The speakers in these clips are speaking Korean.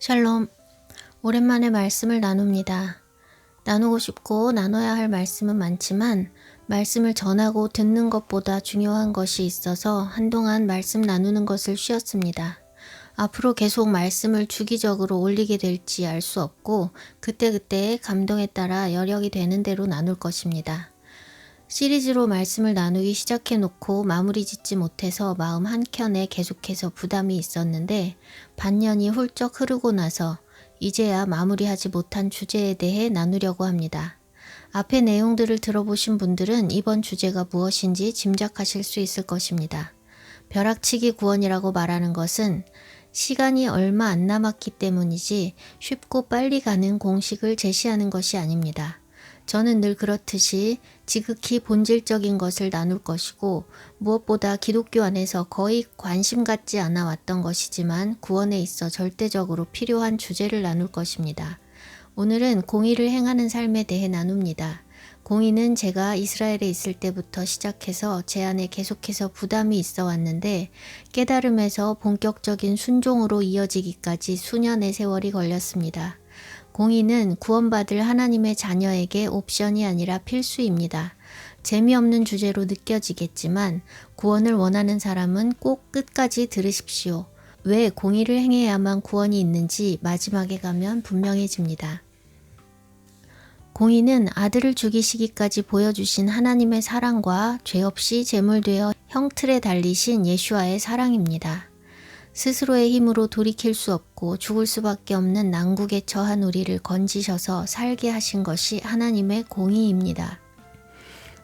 샬롬. 오랜만에 말씀을 나눕니다. 나누고 싶고 나눠야 할 말씀은 많지만 말씀을 전하고 듣는 것보다 중요한 것이 있어서 한동안 말씀 나누는 것을 쉬었습니다. 앞으로 계속 말씀을 주기적으로 올리게 될지 알 수 없고 그때그때의 감동에 따라 여력이 되는 대로 나눌 것입니다. 시리즈로 말씀을 나누기 시작해놓고 마무리 짓지 못해서 마음 한켠에 계속해서 부담이 있었는데 반년이 훌쩍 흐르고 나서 이제야 마무리하지 못한 주제에 대해 나누려고 합니다. 앞의 내용들을 들어보신 분들은 이번 주제가 무엇인지 짐작하실 수 있을 것입니다. 벼락치기 구원이라고 말하는 것은 시간이 얼마 안 남았기 때문이지 쉽고 빨리 가는 공식을 제시하는 것이 아닙니다. 저는 늘 그렇듯이 지극히 본질적인 것을 나눌 것이고 무엇보다 기독교 안에서 거의 관심 갖지 않아 왔던 것이지만 구원에 있어 절대적으로 필요한 주제를 나눌 것입니다. 오늘은 공의를 행하는 삶에 대해 나눕니다. 공의는 제가 이스라엘에 있을 때부터 시작해서 제 안에 계속해서 부담이 있어 왔는데 깨달음에서 본격적인 순종으로 이어지기까지 수년의 세월이 걸렸습니다. 공의는 구원받을 하나님의 자녀에게 옵션이 아니라 필수입니다. 재미없는 주제로 느껴지겠지만 구원을 원하는 사람은 꼭 끝까지 들으십시오. 왜 공의를 행해야만 구원이 있는지 마지막에 가면 분명해집니다. 공의는 아들을 죽이시기까지 보여주신 하나님의 사랑과 죄 없이 제물되어 형틀에 달리신 예수와의 사랑입니다. 스스로의 힘으로 돌이킬 수 없고 죽을 수밖에 없는 난국에 처한 우리를 건지셔서 살게 하신 것이 하나님의 공의입니다.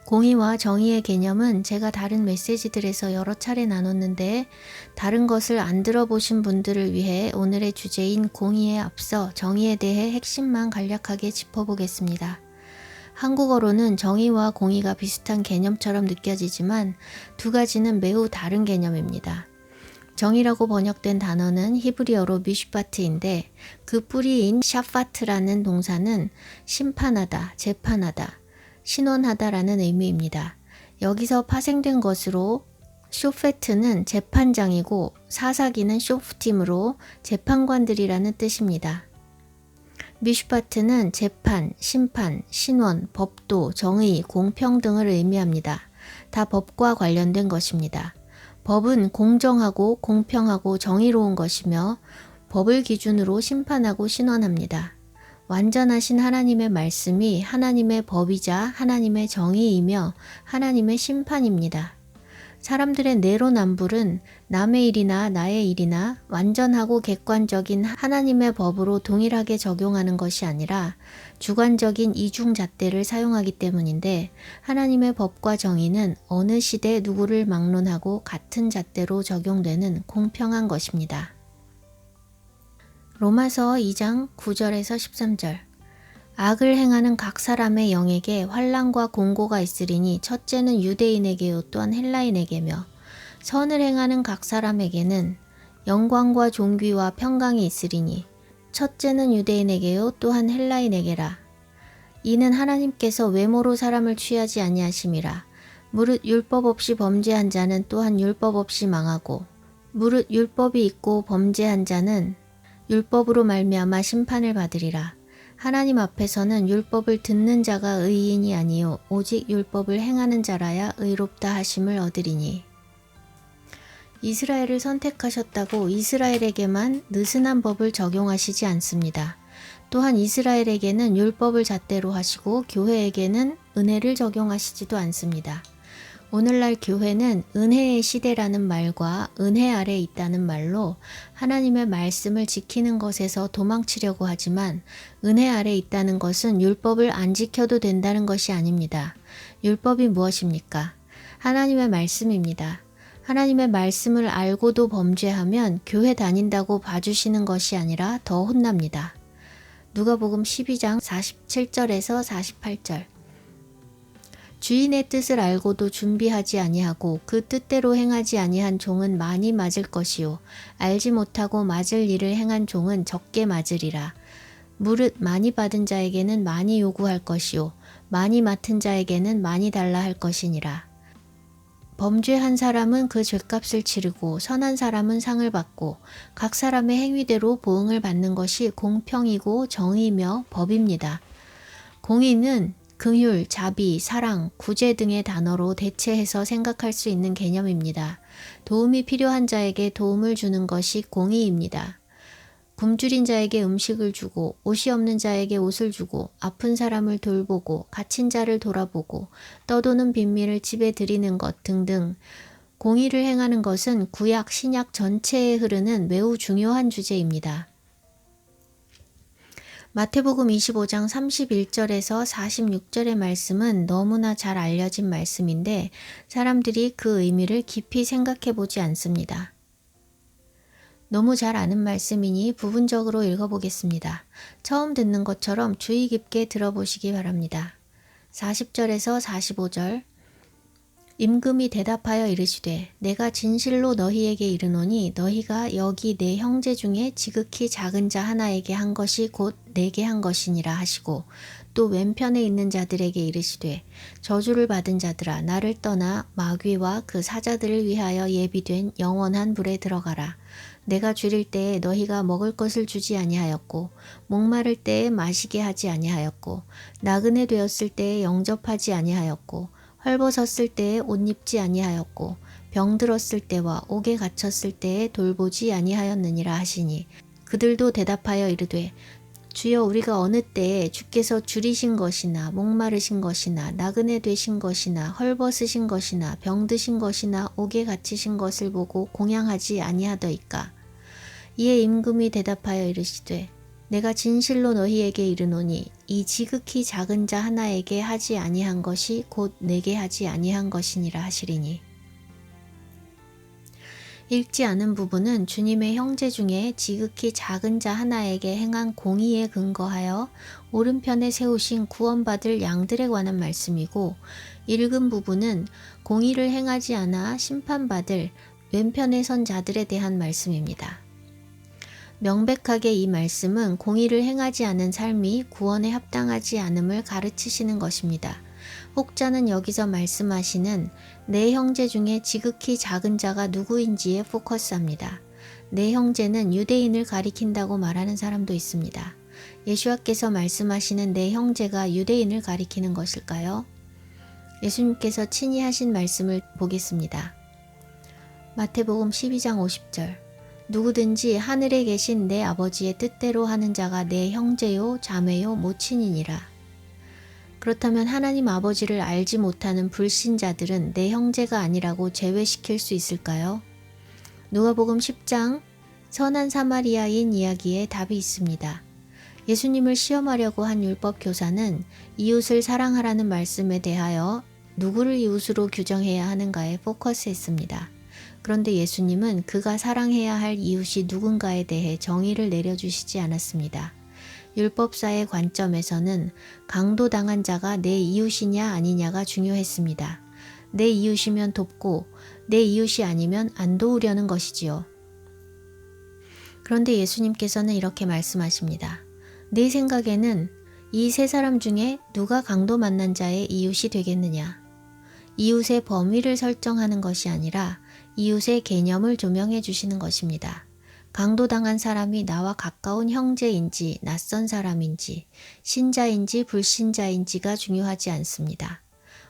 공의와 정의의 개념은 제가 다른 메시지들에서 여러 차례 나눴는데 다른 것을 안 들어보신 분들을 위해 오늘의 주제인 공의에 앞서 정의에 대해 핵심만 간략하게 짚어보겠습니다. 한국어로는 정의와 공의가 비슷한 개념처럼 느껴지지만 두 가지는 매우 다른 개념입니다. 정의라고 번역된 단어는 히브리어로 미슈파트인데 그 뿌리인 샤파트라는 동사는 심판하다, 재판하다, 신원하다라는 의미입니다. 여기서 파생된 것으로 쇼페트는 재판장이고 사사기는 쇼프팀으로 재판관들이라는 뜻입니다. 미슈파트는 재판, 심판, 신원, 법도, 정의, 공평 등을 의미합니다. 다 법과 관련된 것입니다. 법은 공정하고 공평하고 정의로운 것이며 법을 기준으로 심판하고 신원합니다. 완전하신 하나님의 말씀이 하나님의 법이자 하나님의 정의이며 하나님의 심판입니다. 사람들의 내로남불은 남의 일이나 나의 일이나 완전하고 객관적인 하나님의 법으로 동일하게 적용하는 것이 아니라 주관적인 이중잣대를 사용하기 때문인데 하나님의 법과 정의는 어느 시대 누구를 막론하고 같은 잣대로 적용되는 공평한 것입니다. 로마서 2장 9절에서 13절. 악을 행하는 각 사람의 영에게 환난과 공고가 있으리니 첫째는 유대인에게요 또한 헬라인에게며 선을 행하는 각 사람에게는 영광과 존귀와 평강이 있으리니 첫째는 유대인에게요 또한 헬라인에게라. 이는 하나님께서 외모로 사람을 취하지 아니하심이라. 무릇 율법 없이 범죄한 자는 또한 율법 없이 망하고 무릇 율법이 있고 범죄한 자는 율법으로 말미암아 심판을 받으리라. 하나님 앞에서는 율법을 듣는 자가 의인이 아니요 오직 율법을 행하는 자라야 의롭다 하심을 얻으리니. 이스라엘을 선택하셨다고 이스라엘에게만 느슨한 법을 적용하시지 않습니다. 또한 이스라엘에게는 율법을 잣대로 하시고 교회에게는 은혜를 적용하시지도 않습니다. 오늘날 교회는 은혜의 시대라는 말과 은혜 아래 있다는 말로 하나님의 말씀을 지키는 것에서 도망치려고 하지만 은혜 아래 있다는 것은 율법을 안 지켜도 된다는 것이 아닙니다. 율법이 무엇입니까? 하나님의 말씀입니다. 하나님의 말씀을 알고도 범죄하면 교회 다닌다고 봐주시는 것이 아니라 더 혼납니다. 누가복음 12장 47절에서 48절. 주인의 뜻을 알고도 준비하지 아니하고 그 뜻대로 행하지 아니한 종은 많이 맞을 것이요 알지 못하고 맞을 일을 행한 종은 적게 맞으리라. 무릇 많이 받은 자에게는 많이 요구할 것이요 많이 맡은 자에게는 많이 달라 할 것이니라. 범죄한 사람은 그 죄값을 치르고 선한 사람은 상을 받고 각 사람의 행위대로 보응을 받는 것이 공평이고 정의이며 법입니다. 공의는 긍휼, 자비, 사랑, 구제 등의 단어로 대체해서 생각할 수 있는 개념입니다. 도움이 필요한 자에게 도움을 주는 것이 공의입니다. 굶주린 자에게 음식을 주고 옷이 없는 자에게 옷을 주고 아픈 사람을 돌보고 갇힌 자를 돌아보고 떠도는 빈민을 집에 들이는 것 등등 공의를 행하는 것은 구약, 신약 전체에 흐르는 매우 중요한 주제입니다. 마태복음 25장 31절에서 46절의 말씀은 너무나 잘 알려진 말씀인데 사람들이 그 의미를 깊이 생각해 보지 않습니다. 너무 잘 아는 말씀이니 부분적으로 읽어보겠습니다. 처음 듣는 것처럼 주의 깊게 들어보시기 바랍니다. 40절에서 45절 임금이 대답하여 이르시되 내가 진실로 너희에게 이르노니 너희가 여기 내 형제 중에 지극히 작은 자 하나에게 한 것이 곧 내게 한 것이니라 하시고 또 왼편에 있는 자들에게 이르시되 저주를 받은 자들아 나를 떠나 마귀와 그 사자들을 위하여 예비된 영원한 불에 들어가라. 내가 줄일 때에 너희가 먹을 것을 주지 아니하였고 목마를 때에 마시게 하지 아니하였고 나그네 되었을 때에 영접하지 아니하였고 헐벗었을 때에 옷 입지 아니하였고 병들었을 때와 옥에 갇혔을 때에 돌보지 아니하였느니라 하시니 그들도 대답하여 이르되 주여 우리가 어느 때에 주께서 줄이신 것이나 목마르신 것이나 나그네 되신 것이나 헐벗으신 것이나 병드신 것이나 옥에 갇히신 것을 보고 공양하지 아니하더이까. 이에 임금이 대답하여 이르시되 내가 진실로 너희에게 이르노니 이 지극히 작은 자 하나에게 하지 아니한 것이 곧 내게 하지 아니한 것이니라 하시리니. 읽지 않은 부분은 주님의 형제 중에 지극히 작은 자 하나에게 행한 공의에 근거하여 오른편에 세우신 구원받을 양들에 관한 말씀이고 읽은 부분은 공의를 행하지 않아 심판받을 왼편에 선 자들에 대한 말씀입니다. 명백하게 이 말씀은 공의를 행하지 않은 삶이 구원에 합당하지 않음을 가르치시는 것입니다. 혹자는 여기서 말씀하시는 내 형제 중에 지극히 작은 자가 누구인지에 포커스합니다. 내 형제는 유대인을 가리킨다고 말하는 사람도 있습니다. 예수와께서 말씀하시는 내 형제가 유대인을 가리키는 것일까요? 예수님께서 친히 하신 말씀을 보겠습니다. 마태복음 12장 50절 누구든지 하늘에 계신 내 아버지의 뜻대로 하는 자가 내 형제요 자매요 모친이니라. 그렇다면 하나님 아버지를 알지 못하는 불신자들은 내 형제가 아니라고 제외시킬 수 있을까요? 누가복음 10장 선한 사마리아인 이야기에 답이 있습니다. 예수님을 시험하려고 한 율법 교사는 이웃을 사랑하라는 말씀에 대하여 누구를 이웃으로 규정해야 하는가에 포커스했습니다. 그런데 예수님은 그가 사랑해야 할 이웃이 누군가에 대해 정의를 내려주시지 않았습니다. 율법사의 관점에서는 강도당한 자가 내 이웃이냐 아니냐가 중요했습니다. 내 이웃이면 돕고 내 이웃이 아니면 안 도우려는 것이지요. 그런데 예수님께서는 이렇게 말씀하십니다. 내 생각에는 이 세 사람 중에 누가 강도 만난 자의 이웃이 되겠느냐? 이웃의 범위를 설정하는 것이 아니라 이웃의 개념을 조명해 주시는 것입니다. 강도당한 사람이 나와 가까운 형제인지 낯선 사람인지 신자인지 불신자인지가 중요하지 않습니다.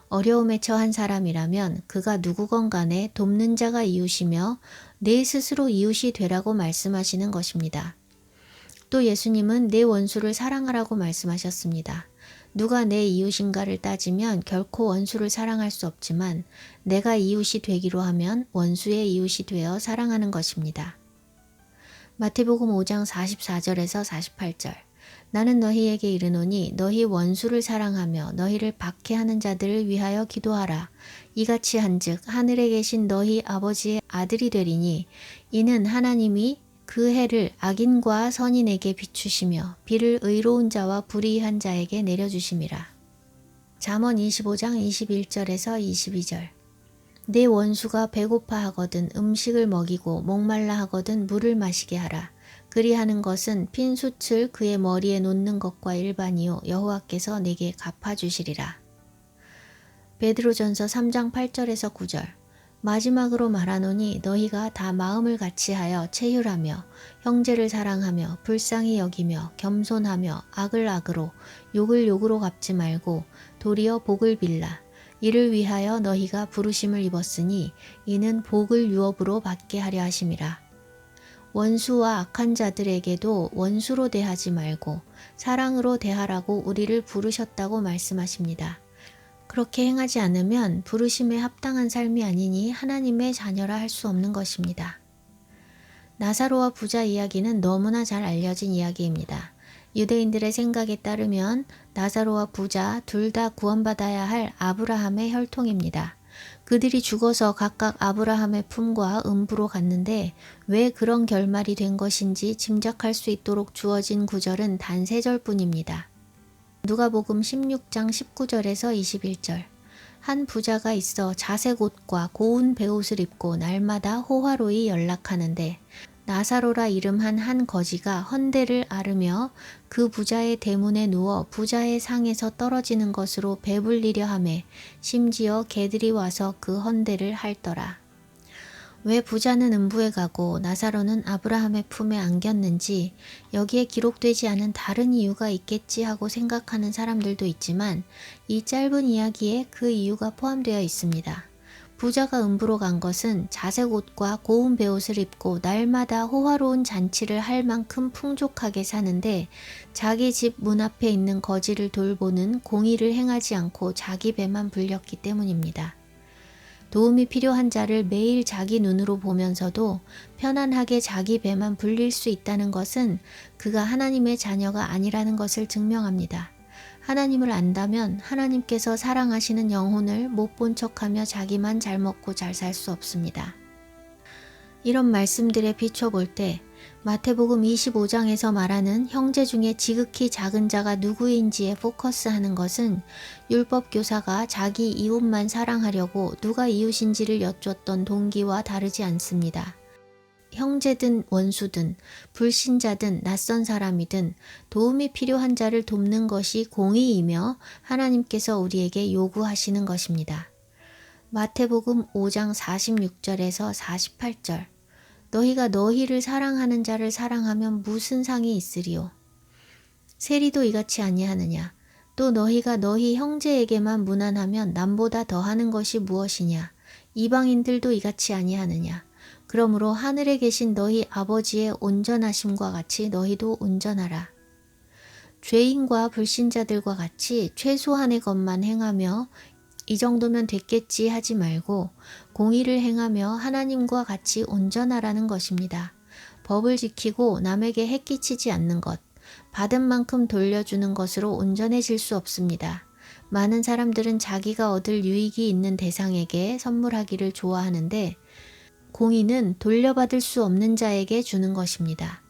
어려움에 처한 사람이라면 그가 누구건 간에 돕는 자가 이웃이며 내 스스로 이웃이 되라고 말씀하시는 것입니다. 또 예수님은 내 원수를 사랑하라고 말씀하셨습니다. 누가 내 이웃인가를 따지면 결코 원수를 사랑할 수 없지만 내가 이웃이 되기로 하면 원수의 이웃이 되어 사랑하는 것입니다. 마태복음 5장 44절에서 48절 나는 너희에게 이르노니 너희 원수를 사랑하며 너희를 박해하는 자들을 위하여 기도하라. 이같이 한즉 하늘에 계신 너희 아버지의 아들이 되리니 이는 하나님이 그 해를 악인과 선인에게 비추시며 비를 의로운 자와 불의한 자에게 내려주심이라. 잠언 25장 21절에서 22절 내 원수가 배고파 하거든 음식을 먹이고 목말라 하거든 물을 마시게 하라. 그리하는 것은 핀 숯을 그의 머리에 놓는 것과 일반이요 여호와께서 내게 갚아주시리라. 베드로전서 3장 8절에서 9절 마지막으로 말하노니 너희가 다 마음을 같이하여 체휼하며 형제를 사랑하며 불쌍히 여기며 겸손하며 악을 악으로 욕을 욕으로 갚지 말고 도리어 복을 빌라. 이를 위하여 너희가 부르심을 입었으니 이는 복을 유업으로 받게 하려 하심이라. 원수와 악한 자들에게도 원수로 대하지 말고 사랑으로 대하라고 우리를 부르셨다고 말씀하십니다. 그렇게 행하지 않으면 부르심에 합당한 삶이 아니니 하나님의 자녀라 할 수 없는 것입니다. 나사로와 부자 이야기는 너무나 잘 알려진 이야기입니다. 유대인들의 생각에 따르면 나사로와 부자 둘 다 구원받아야 할 아브라함의 혈통입니다. 그들이 죽어서 각각 아브라함의 품과 음부로 갔는데 왜 그런 결말이 된 것인지 짐작할 수 있도록 주어진 구절은 단 3절뿐입니다. 누가복음 16장 19절에서 21절. 한 부자가 있어 자색 옷과 고운 베옷을 입고 날마다 호화로이 연락하는데 나사로라 이름한 한 거지가 헌대를 앓으며 그 부자의 대문에 누워 부자의 상에서 떨어지는 것으로 배불리려 하매 심지어 개들이 와서 그 헌대를 핥더라. 왜 부자는 음부에 가고 나사로는 아브라함의 품에 안겼는지 여기에 기록되지 않은 다른 이유가 있겠지 하고 생각하는 사람들도 있지만 이 짧은 이야기에 그 이유가 포함되어 있습니다. 부자가 음부로 간 것은 자색 옷과 고운 베옷을 입고 날마다 호화로운 잔치를 할 만큼 풍족하게 사는데 자기 집 문 앞에 있는 거지를 돌보는 공의를 행하지 않고 자기 배만 불렸기 때문입니다. 도움이 필요한 자를 매일 자기 눈으로 보면서도 편안하게 자기 배만 불릴 수 있다는 것은 그가 하나님의 자녀가 아니라는 것을 증명합니다. 하나님을 안다면 하나님께서 사랑하시는 영혼을 못 본 척하며 자기만 잘 먹고 잘 살 수 없습니다. 이런 말씀들에 비춰볼 때 마태복음 25장에서 말하는 형제 중에 지극히 작은 자가 누구인지에 포커스하는 것은 율법 교사가 자기 이웃만 사랑하려고 누가 이웃인지를 여쭈었던 동기와 다르지 않습니다. 형제든 원수든 불신자든 낯선 사람이든 도움이 필요한 자를 돕는 것이 공의이며 하나님께서 우리에게 요구하시는 것입니다. 마태복음 5장 46절에서 48절. 너희가 너희를 사랑하는 자를 사랑하면 무슨 상이 있으리요? 세리도 이같이 아니하느냐? 또 너희가 너희 형제에게만 무난하면 남보다 더하는 것이 무엇이냐? 이방인들도 이같이 아니하느냐? 그러므로 하늘에 계신 너희 아버지의 온전하심과 같이 너희도 온전하라. 죄인과 불신자들과 같이 최소한의 것만 행하며 이 정도면 됐겠지 하지 말고 공의를 행하며 하나님과 같이 온전하라는 것입니다. 법을 지키고 남에게 해끼치지 않는 것, 받은 만큼 돌려주는 것으로 온전해질 수 없습니다. 많은 사람들은 자기가 얻을 유익이 있는 대상에게 선물하기를 좋아하는데 공의는 돌려받을 수 없는 자에게 주는 것입니다.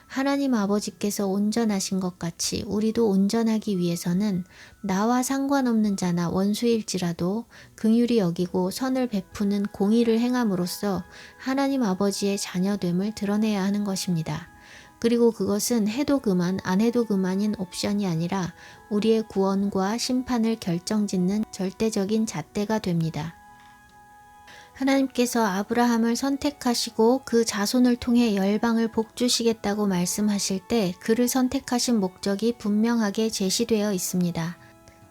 하나님 아버지께서 온전하신 것 같이 우리도 온전하기 위해서는 나와 상관없는 자나 원수일지라도 긍휼히 여기고 선을 베푸는 공의를 행함으로써 하나님 아버지의 자녀됨을 드러내야 하는 것입니다. 그리고 그것은 해도 그만 안 해도 그만인 옵션이 아니라 우리의 구원과 심판을 결정짓는 절대적인 잣대가 됩니다. 하나님께서 아브라함을 선택하시고 그 자손을 통해 열방을 복주시겠다고 말씀하실 때 그를 선택하신 목적이 분명하게 제시되어 있습니다.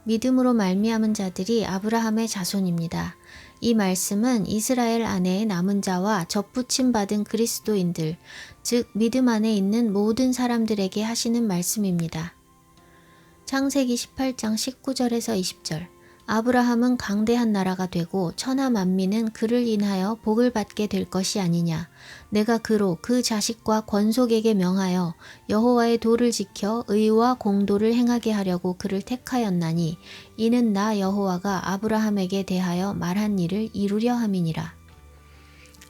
믿음으로 말미암은 자들이 아브라함의 자손입니다. 이 말씀은 이스라엘 안에 남은 자와 접붙임 받은 그리스도인들, 즉 믿음 안에 있는 모든 사람들에게 하시는 말씀입니다. 창세기 18장 19절에서 20절. 아브라함은 강대한 나라가 되고 천하 만민은 그를 인하여 복을 받게 될 것이 아니냐. 내가 그로 그 자식과 권속에게 명하여 여호와의 도를 지켜 의와 공도를 행하게 하려고 그를 택하였나니 이는 나 여호와가 아브라함에게 대하여 말한 일을 이루려 함이니라.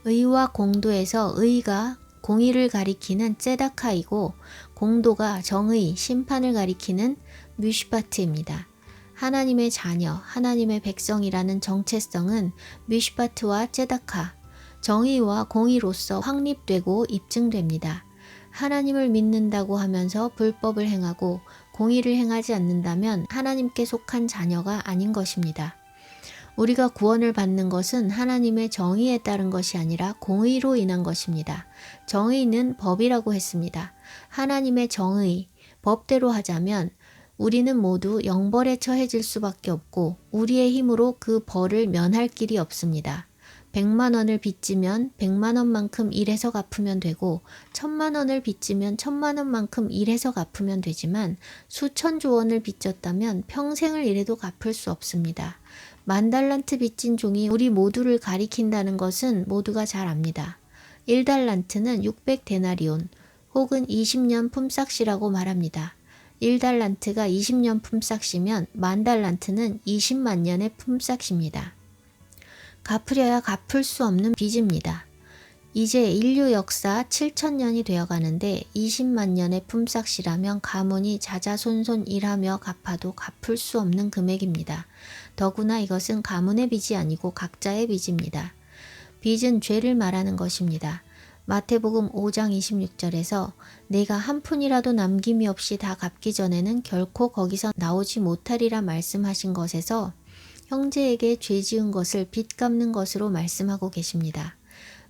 의와 공도에서 의가 공의를 가리키는 ጼ다카이고 공도가 정의, 심판을 가리키는 뮤시파트입니다. 하나님의 자녀, 하나님의 백성이라는 정체성은 뮤시파트와 ጼ다카, 정의와 공의로서 확립되고 입증됩니다. 하나님을 믿는다고 하면서 불법을 행하고 공의를 행하지 않는다면 하나님께 속한 자녀가 아닌 것입니다. 우리가 구원을 받는 것은 하나님의 정의에 따른 것이 아니라 공의로 인한 것입니다. 정의는 법이라고 했습니다. 하나님의 정의, 법대로 하자면 우리는 모두 영벌에 처해질 수밖에 없고 우리의 힘으로 그 벌을 면할 길이 없습니다. 100만 원을 빚지면 100만 원만큼 일해서 갚으면 되고 1000만 원을 빚지면 1000만 원만큼 일해서 갚으면 되지만 수천조 원을 빚졌다면 평생을 일해도 갚을 수 없습니다. 10,000달란트 빚진 종이 우리 모두를 가리킨다는 것은 모두가 잘 압니다. 1달란트는 600데나리온 혹은 20년 품삯이라고 말합니다. 1달란트가 20년 품삯이면 10,000달란트는 20만 년의 품삯입니다. 갚으려야 갚을 수 없는 빚입니다. 이제 인류 역사 7,000년이 되어가는데 20만 년의 품삯이라면 가문이 자자손손 일하며 갚아도 갚을 수 없는 금액입니다. 더구나 이것은 가문의 빚이 아니고 각자의 빚입니다. 빚은 죄를 말하는 것입니다. 마태복음 5장 26절에서 내가 한 푼이라도 남김이 없이 다 갚기 전에는 결코 거기서 나오지 못하리라 말씀하신 것에서 형제에게 죄 지은 것을 빚 갚는 것으로 말씀하고 계십니다.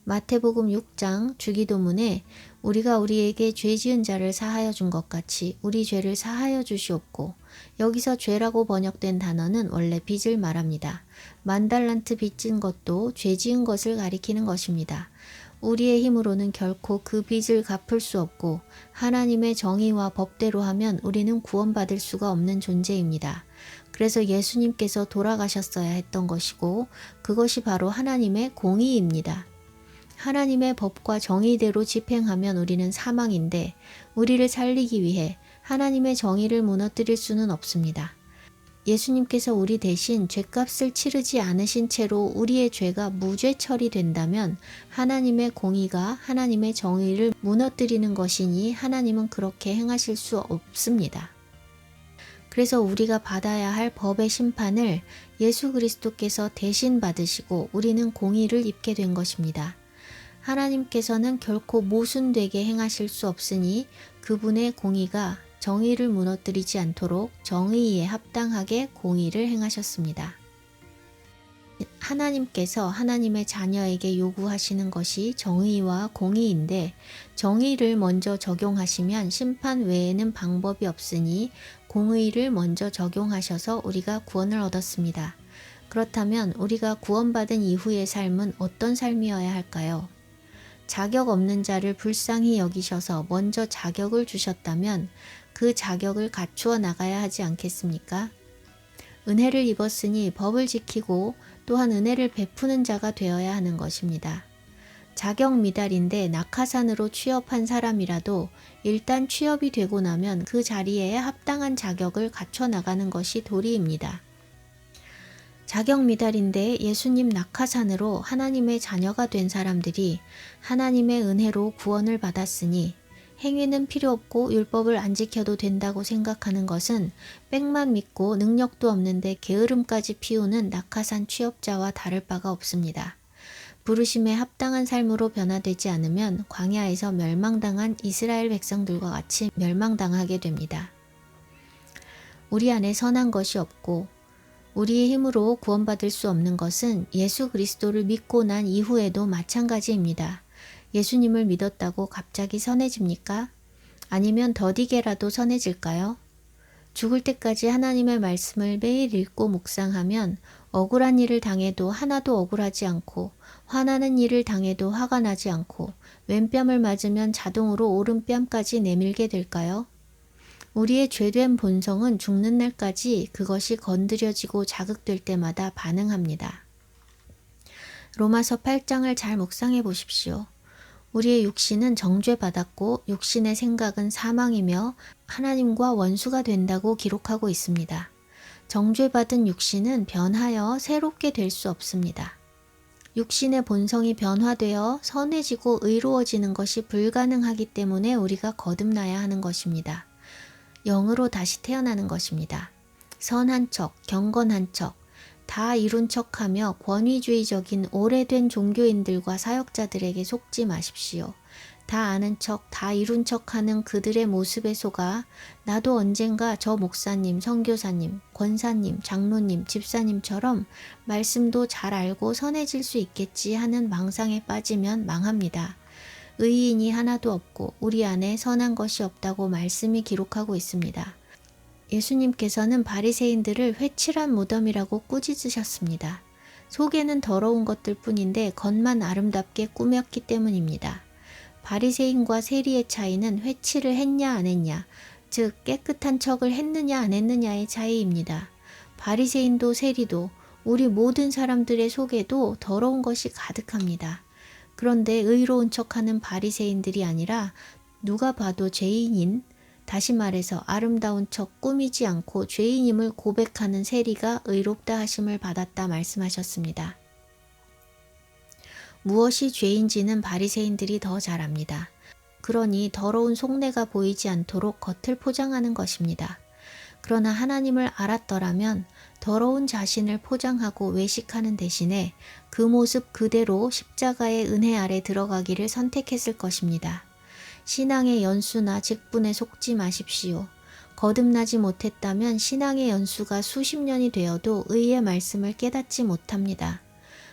마태복음 6장 주기도문에 우리가 우리에게 죄 지은 자를 사하여 준 것 같이 우리 죄를 사하여 주시옵고, 여기서 죄라고 번역된 단어는 원래 빚을 말합니다. 10,000달란트 빚진 것도 죄 지은 것을 가리키는 것입니다. 우리의 힘으로는 결코 그 빚을 갚을 수 없고 하나님의 정의와 법대로 하면 우리는 구원받을 수가 없는 존재입니다. 그래서 예수님께서 돌아가셨어야 했던 것이고 그것이 바로 하나님의 공의입니다. 하나님의 법과 정의대로 집행하면 우리는 사망인데 우리를 살리기 위해 하나님의 정의를 무너뜨릴 수는 없습니다. 예수님께서 우리 대신 죄값을 치르지 않으신 채로 우리의 죄가 무죄 처리된다면 하나님의 공의가 하나님의 정의를 무너뜨리는 것이니 하나님은 그렇게 행하실 수 없습니다. 그래서 우리가 받아야 할 법의 심판을 예수 그리스도께서 대신 받으시고 우리는 공의를 입게 된 것입니다. 하나님께서는 결코 모순되게 행하실 수 없으니 그분의 공의가 정의를 무너뜨리지 않도록 정의에 합당하게 공의를 행하셨습니다. 하나님께서 하나님의 자녀에게 요구하시는 것이 정의와 공의인데 정의를 먼저 적용하시면 심판 외에는 방법이 없으니 공의를 먼저 적용하셔서 우리가 구원을 얻었습니다. 그렇다면 우리가 구원받은 이후의 삶은 어떤 삶이어야 할까요? 자격 없는 자를 불쌍히 여기셔서 먼저 자격을 주셨다면 그 자격을 갖추어 나가야 하지 않겠습니까? 은혜를 입었으니 법을 지키고 또한 은혜를 베푸는 자가 되어야 하는 것입니다. 자격 미달인데 낙하산으로 취업한 사람이라도 일단 취업이 되고 나면 그 자리에 합당한 자격을 갖춰 나가는 것이 도리입니다. 자격 미달인데 예수님 낙하산으로 하나님의 자녀가 된 사람들이 하나님의 은혜로 구원을 받았으니 행위는 필요 없고 율법을 안 지켜도 된다고 생각하는 것은 빽만 믿고 능력도 없는데 게으름까지 피우는 낙하산 취업자와 다를 바가 없습니다. 부르심에 합당한 삶으로 변화되지 않으면 광야에서 멸망당한 이스라엘 백성들과 같이 멸망당하게 됩니다. 우리 안에 선한 것이 없고 우리의 힘으로 구원받을 수 없는 것은 예수 그리스도를 믿고 난 이후에도 마찬가지입니다. 예수님을 믿었다고 갑자기 선해집니까? 아니면 더디게라도 선해질까요? 죽을 때까지 하나님의 말씀을 매일 읽고 묵상하면 억울한 일을 당해도 하나도 억울하지 않고 화나는 일을 당해도 화가 나지 않고 왼뺨을 맞으면 자동으로 오른뺨까지 내밀게 될까요? 우리의 죄된 본성은 죽는 날까지 그것이 건드려지고 자극될 때마다 반응합니다. 로마서 8장을 잘 묵상해 보십시오. 우리의 육신은 정죄받았고 육신의 생각은 사망이며 하나님과 원수가 된다고 기록하고 있습니다. 정죄받은 육신은 변하여 새롭게 될 수 없습니다. 육신의 본성이 변화되어 선해지고 의로워지는 것이 불가능하기 때문에 우리가 거듭나야 하는 것입니다. 영으로 다시 태어나는 것입니다. 선한 척, 경건한 척, 다 이룬 척하며 권위주의적인 오래된 종교인들과 사역자들에게 속지 마십시오. 다 아는 척, 다 이룬 척하는 그들의 모습에 속아 나도 언젠가 저 목사님, 선교사님, 권사님, 장로님, 집사님처럼 말씀도 잘 알고 선해질 수 있겠지 하는 망상에 빠지면 망합니다. 의인이 하나도 없고 우리 안에 선한 것이 없다고 말씀이 기록하고 있습니다. 예수님께서는 바리새인들을 회칠한 무덤이라고 꾸짖으셨습니다. 속에는 더러운 것들 뿐인데 겉만 아름답게 꾸몄기 때문입니다. 바리새인과 세리의 차이는 회칠을 했냐 안 했냐, 즉 깨끗한 척을 했느냐 안 했느냐의 차이입니다. 바리새인도 세리도 우리 모든 사람들의 속에도 더러운 것이 가득합니다. 그런데 의로운 척하는 바리새인들이 아니라 누가 봐도 죄인인, 다시 말해서 아름다운 척 꾸미지 않고 죄인임을 고백하는 세리가 의롭다 하심을 받았다 말씀하셨습니다. 무엇이 죄인지는 바리새인들이 더 잘 압니다. 그러니 더러운 속내가 보이지 않도록 겉을 포장하는 것입니다. 그러나 하나님을 알았더라면 더러운 자신을 포장하고 외식하는 대신에 그 모습 그대로 십자가의 은혜 아래 들어가기를 선택했을 것입니다. 신앙의 연수나 직분에 속지 마십시오. 거듭나지 못했다면 신앙의 연수가 수십 년이 되어도 의의 말씀을 깨닫지 못합니다.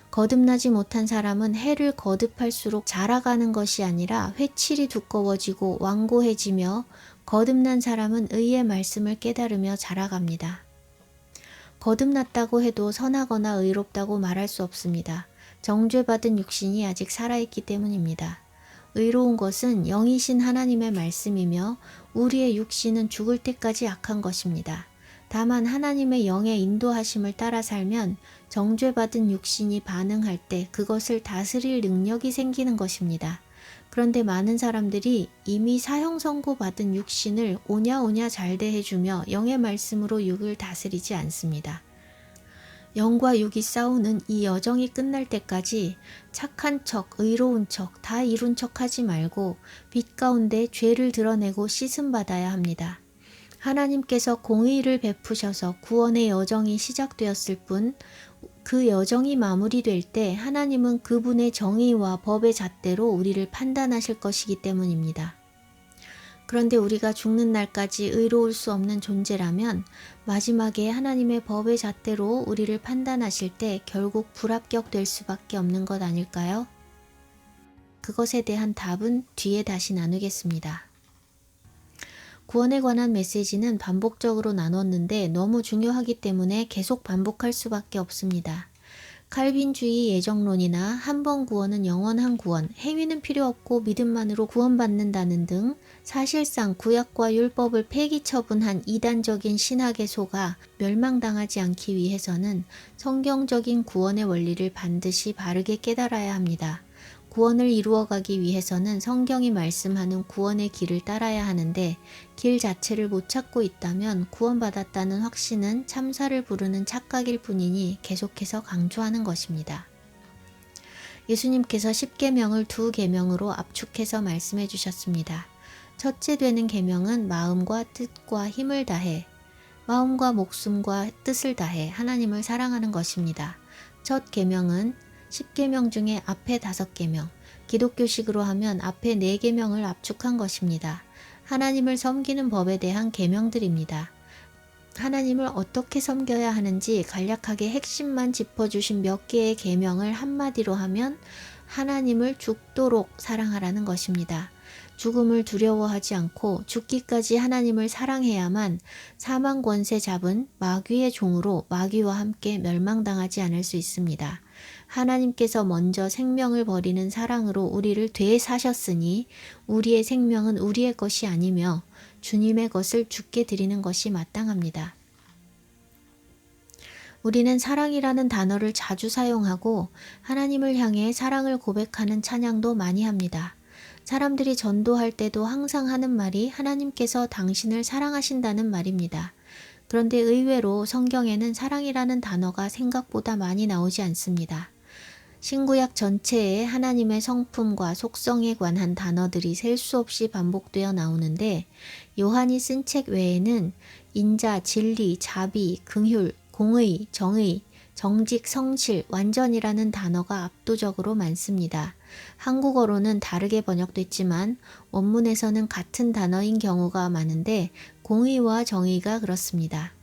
거듭나지 못한 사람은 해를 거듭할수록 자라가는 것이 아니라 회칠이 두꺼워지고 완고해지며, 거듭난 사람은 의의 말씀을 깨달으며 자라갑니다. 거듭났다고 해도 선하거나 의롭다고 말할 수 없습니다. 정죄받은 육신이 아직 살아있기 때문입니다. 의로운 것은 영이신 하나님의 말씀이며 우리의 육신은 죽을 때까지 약한 것입니다. 다만 하나님의 영의 인도하심을 따라 살면 정죄받은 육신이 반응할 때 그것을 다스릴 능력이 생기는 것입니다. 그런데 많은 사람들이 이미 사형 선고받은 육신을 오냐오냐 잘 대해주며 영의 말씀으로 육을 다스리지 않습니다. 영과 육이 싸우는 이 여정이 끝날 때까지 착한 척, 의로운 척, 다 이룬 척 하지 말고 빛 가운데 죄를 드러내고 씻음 받아야 합니다. 하나님께서 공의를 베푸셔서 구원의 여정이 시작되었을 뿐, 그 여정이 마무리될 때 하나님은 그분의 정의와 법의 잣대로 우리를 판단하실 것이기 때문입니다. 그런데 우리가 죽는 날까지 의로울 수 없는 존재라면 마지막에 하나님의 법의 잣대로 우리를 판단하실 때 결국 불합격될 수밖에 없는 것 아닐까요? 그것에 대한 답은 뒤에 다시 나누겠습니다. 구원에 관한 메시지는 반복적으로 나눴는데 너무 중요하기 때문에 계속 반복할 수밖에 없습니다. 칼빈주의 예정론이나 한 번 구원은 영원한 구원, 행위는 필요 없고 믿음만으로 구원받는다는 등 사실상 구약과 율법을 폐기 처분한 이단적인 신학에 속아 멸망당하지 않기 위해서는 성경적인 구원의 원리를 반드시 바르게 깨달아야 합니다. 구원을 이루어가기 위해서는 성경이 말씀하는 구원의 길을 따라야 하는데, 길 자체를 못 찾고 있다면 구원받았다는 확신은 참사를 부르는 착각일 뿐이니 계속해서 강조하는 것입니다. 예수님께서 10계명을 2계명으로 압축해서 말씀해 주셨습니다. 첫째 되는 계명은 마음과 뜻과 힘을 다해, 마음과 목숨과 뜻을 다해 하나님을 사랑하는 것입니다. 첫 계명은 10계명 중에 앞에 5계명, 기독교식으로 하면 앞에 4계명을 압축한 것입니다. 하나님을 섬기는 법에 대한 계명들입니다. 하나님을 어떻게 섬겨야 하는지 간략하게 핵심만 짚어주신 몇 개의 계명을 한마디로 하면 하나님을 죽도록 사랑하라는 것입니다. 죽음을 두려워하지 않고 죽기까지 하나님을 사랑해야만 사망 권세 잡은 마귀의 종으로 마귀와 함께 멸망당하지 않을 수 있습니다. 하나님께서 먼저 생명을 버리는 사랑으로 우리를 되사셨으니 우리의 생명은 우리의 것이 아니며 주님의 것을 주께 드리는 것이 마땅합니다. 우리는 사랑이라는 단어를 자주 사용하고 하나님을 향해 사랑을 고백하는 찬양도 많이 합니다. 사람들이 전도할 때도 항상 하는 말이 하나님께서 당신을 사랑하신다는 말입니다. 그런데 의외로 성경에는 사랑이라는 단어가 생각보다 많이 나오지 않습니다. 신구약 전체에 하나님의 성품과 속성에 관한 단어들이 셀 수 없이 반복되어 나오는데, 요한이 쓴 책 외에는 인자, 진리, 자비, 긍휼, 공의, 정의, 정직, 성실, 완전이라는 단어가 압도적으로 많습니다. 한국어로는 다르게 번역됐지만 원문에서는 같은 단어인 경우가 많은데 공의와 정의가 그렇습니다.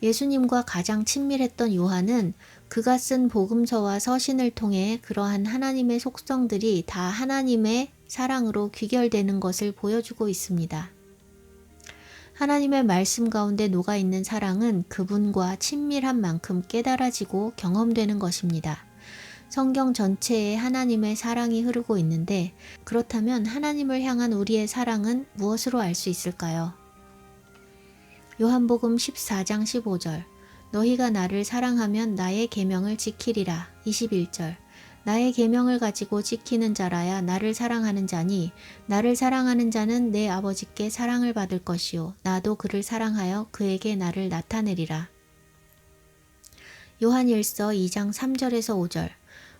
예수님과 가장 친밀했던 요한은 그가 쓴 복음서와 서신을 통해 그러한 하나님의 속성들이 다 하나님의 사랑으로 귀결되는 것을 보여주고 있습니다. 하나님의 말씀 가운데 녹아있는 사랑은 그분과 친밀한 만큼 깨달아지고 경험되는 것입니다. 성경 전체에 하나님의 사랑이 흐르고 있는데 그렇다면 하나님을 향한 우리의 사랑은 무엇으로 알 수 있을까요? 요한복음 14장 15절 너희가 나를 사랑하면 나의 계명을 지키리라. 21절 나의 계명을 가지고 지키는 자라야 나를 사랑하는 자니 나를 사랑하는 자는 내 아버지께 사랑을 받을 것이요 나도 그를 사랑하여 그에게 나를 나타내리라. 요한일서 2장 3절에서 5절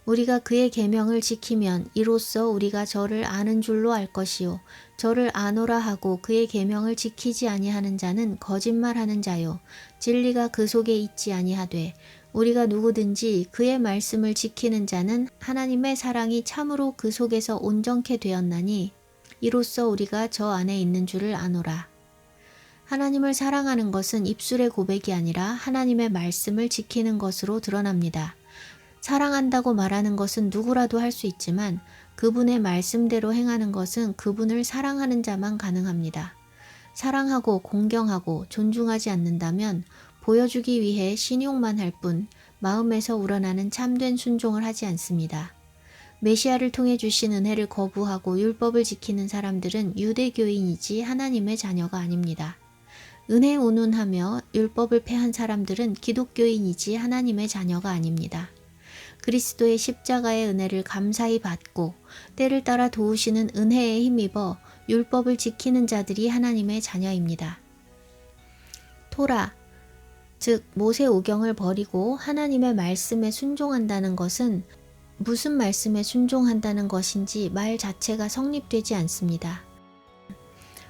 우리가 그의 계명을 지키면 이로써 우리가 저를 아는 줄로 알 것이요 저를 아노라 하고 그의 계명을 지키지 아니하는 자는 거짓말하는 자요 진리가 그 속에 있지 아니하되 우리가 누구든지 그의 말씀을 지키는 자는 하나님의 사랑이 참으로 그 속에서 온전케 되었나니 이로써 우리가 저 안에 있는 줄을 아노라. 하나님을 사랑하는 것은 입술의 고백이 아니라 하나님의 말씀을 지키는 것으로 드러납니다. 사랑한다고 말하는 것은 누구라도 할 수 있지만 그분의 말씀대로 행하는 것은 그분을 사랑하는 자만 가능합니다. 사랑하고 공경하고 존중하지 않는다면 보여주기 위해 신용만 할 뿐 마음에서 우러나는 참된 순종을 하지 않습니다. 메시아를 통해 주신 은혜를 거부하고 율법을 지키는 사람들은 유대교인이지 하나님의 자녀가 아닙니다. 은혜 운운하며 율법을 패한 사람들은 기독교인이지 하나님의 자녀가 아닙니다. 그리스도의 십자가의 은혜를 감사히 받고 때를 따라 도우시는 은혜에 힘입어 율법을 지키는 자들이 하나님의 자녀입니다. 토라, 즉 모세오경을 버리고 하나님의 말씀에 순종한다는 것은 무슨 말씀에 순종한다는 것인지 말 자체가 성립되지 않습니다.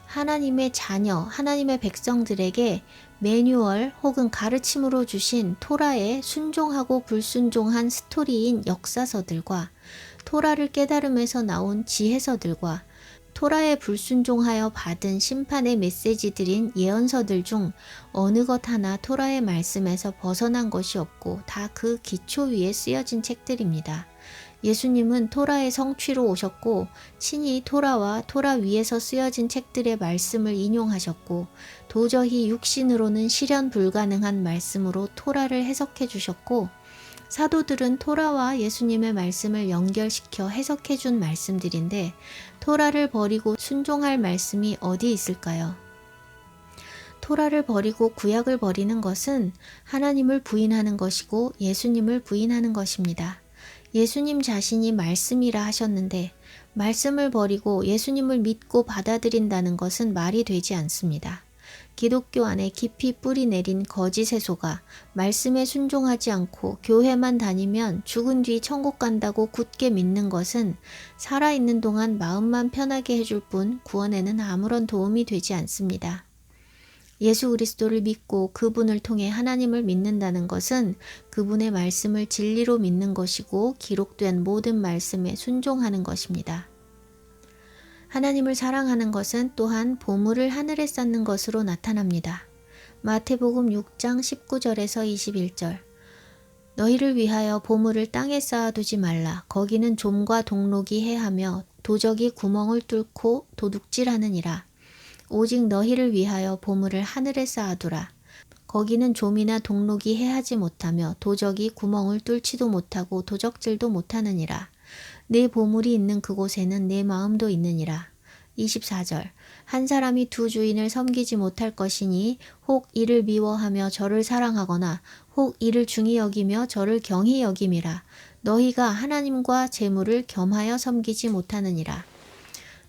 하나님의 자녀, 하나님의 백성들에게 매뉴얼 혹은 가르침으로 주신 토라에 순종하고 불순종한 스토리인 역사서들과 토라를 깨달음에서 나온 지혜서들과 토라에 불순종하여 받은 심판의 메시지들인 예언서들 중 어느 것 하나 토라의 말씀에서 벗어난 것이 없고 다 그 기초 위에 쓰여진 책들입니다. 예수님은 토라의 성취로 오셨고 친히 토라와 토라 위에서 쓰여진 책들의 말씀을 인용하셨고 도저히 육신으로는 실현 불가능한 말씀으로 토라를 해석해 주셨고 사도들은 토라와 예수님의 말씀을 연결시켜 해석해 준 말씀들인데 토라를 버리고 순종할 말씀이 어디 있을까요? 토라를 버리고 구약을 버리는 것은 하나님을 부인하는 것이고 예수님을 부인하는 것입니다. 예수님 자신이 말씀이라 하셨는데 말씀을 버리고 예수님을 믿고 받아들인다는 것은 말이 되지 않습니다. 기독교 안에 깊이 뿌리 내린 거짓 세소가 말씀에 순종하지 않고 교회만 다니면 죽은 뒤 천국 간다고 굳게 믿는 것은 살아있는 동안 마음만 편하게 해줄 뿐 구원에는 아무런 도움이 되지 않습니다. 예수 그리스도를 믿고 그분을 통해 하나님을 믿는다는 것은 그분의 말씀을 진리로 믿는 것이고 기록된 모든 말씀에 순종하는 것입니다. 하나님을 사랑하는 것은 또한 보물을 하늘에 쌓는 것으로 나타납니다. 마태복음 6장 19절에서 21절 너희를 위하여 보물을 땅에 쌓아두지 말라. 거기는 좀과 동록이 해하며 도적이 구멍을 뚫고 도둑질하느니라. 오직 너희를 위하여 보물을 하늘에 쌓아두라. 거기는 좀이나 동록이 해하지 못하며 도적이 구멍을 뚫지도 못하고 도적질도 못하느니라. 내 보물이 있는 그곳에는 내 마음도 있느니라. 24절 한 사람이 두 주인을 섬기지 못할 것이니 혹 이를 미워하며 저를 사랑하거나 혹 이를 중히 여기며 저를 경히 여김이라. 너희가 하나님과 재물을 겸하여 섬기지 못하느니라.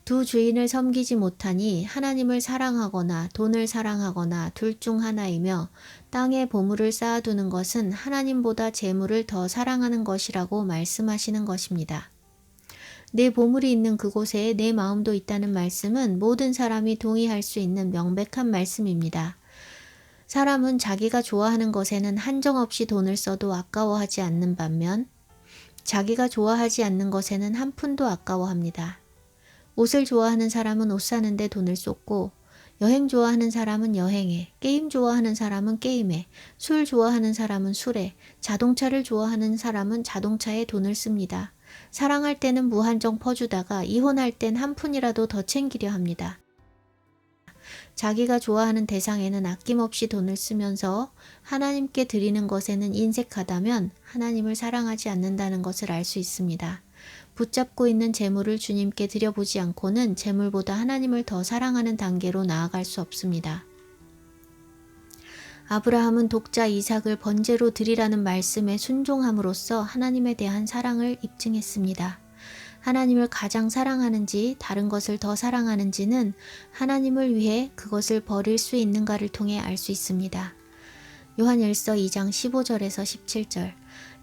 두 주인을 섬기지 못하니 하나님을 사랑하거나 돈을 사랑하거나 둘 중 하나이며 땅에 보물을 쌓아두는 것은 하나님보다 재물을 더 사랑하는 것이라고 말씀하시는 것입니다. 내 보물이 있는 그곳에 내 마음도 있다는 말씀은 모든 사람이 동의할 수 있는 명백한 말씀입니다. 사람은 자기가 좋아하는 것에는 한정없이 돈을 써도 아까워하지 않는 반면 자기가 좋아하지 않는 것에는 한 푼도 아까워합니다. 옷을 좋아하는 사람은 옷 사는데 돈을 쏟고, 여행 좋아하는 사람은 여행에, 게임 좋아하는 사람은 게임에, 술 좋아하는 사람은 술에, 자동차를 좋아하는 사람은 자동차에 돈을 씁니다. 사랑할 때는 무한정 퍼주다가 이혼할 땐 한 푼이라도 더 챙기려 합니다. 자기가 좋아하는 대상에는 아낌없이 돈을 쓰면서 하나님께 드리는 것에는 인색하다면 하나님을 사랑하지 않는다는 것을 알 수 있습니다. 붙잡고 있는 재물을 주님께 드려보지 않고는 재물보다 하나님을 더 사랑하는 단계로 나아갈 수 없습니다. 아브라함은 독자 이삭을 번제로 드리라는 말씀에 순종함으로써 하나님에 대한 사랑을 입증했습니다. 하나님을 가장 사랑하는지 다른 것을 더 사랑하는지는 하나님을 위해 그것을 버릴 수 있는가를 통해 알 수 있습니다. 요한일서 2장 15절에서 17절.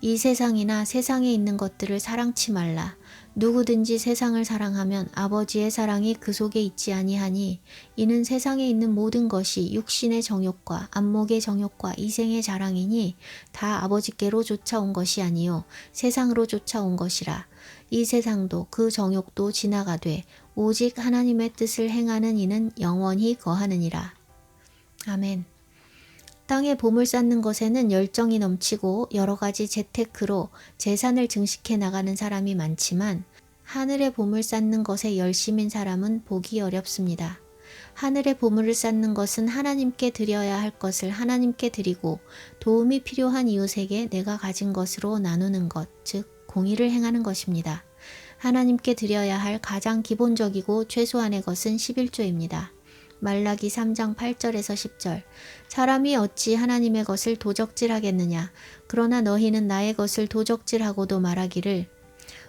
이 세상이나 세상에 있는 것들을 사랑치 말라. 누구든지 세상을 사랑하면 아버지의 사랑이 그 속에 있지 아니하니 이는 세상에 있는 모든 것이 육신의 정욕과 안목의 정욕과 이생의 자랑이니 다 아버지께로 쫓아온 것이 아니요 세상으로 쫓아온 것이라. 이 세상도 그 정욕도 지나가되 오직 하나님의 뜻을 행하는 이는 영원히 거하느니라. 아멘. 땅에 보물 쌓는 것에는 열정이 넘치고 여러 가지 재테크로 재산을 증식해 나가는 사람이 많지만 하늘의 보물 쌓는 것에 열심인 사람은 보기 어렵습니다. 하늘의 보물을 쌓는 것은 하나님께 드려야 할 것을 하나님께 드리고 도움이 필요한 이웃에게 내가 가진 것으로 나누는 것, 즉 공의를 행하는 것입니다. 하나님께 드려야 할 가장 기본적이고 최소한의 것은 11조입니다. 말라기 3장 8절에서 10절. 사람이 어찌 하나님의 것을 도적질하겠느냐. 그러나 너희는 나의 것을 도적질하고도 말하기를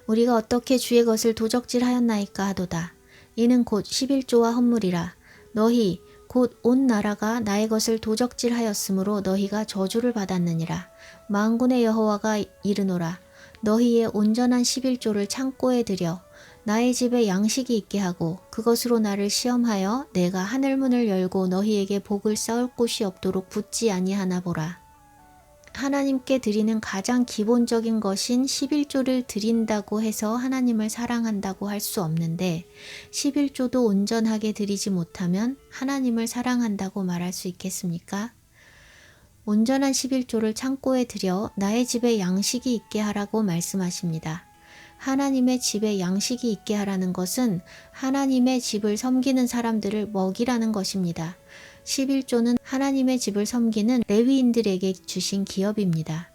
우리가 어떻게 주의 것을 도적질하였나이까 하도다. 이는 곧 11조와 헌물이라. 너희 곧 온 나라가 나의 것을 도적질하였으므로 너희가 저주를 받았느니라. 만군의 여호와가 이르노라. 너희의 온전한 11조를 창고에 들여 나의 집에 양식이 있게 하고 그것으로 나를 시험하여 내가 하늘문을 열고 너희에게 복을 쌓을 곳이 없도록 붙지 아니하나 보라. 하나님께 드리는 가장 기본적인 것인 11조를 드린다고 해서 하나님을 사랑한다고 할 수 없는데 11조도 온전하게 드리지 못하면 하나님을 사랑한다고 말할 수 있겠습니까? 온전한 11조를 창고에 들여 나의 집에 양식이 있게 하라고 말씀하십니다. 하나님의 집에 양식이 있게 하라는 것은 하나님의 집을 섬기는 사람들을 먹이라는 것입니다. 11조는 하나님의 집을 섬기는 레위인들에게 주신 기업입니다.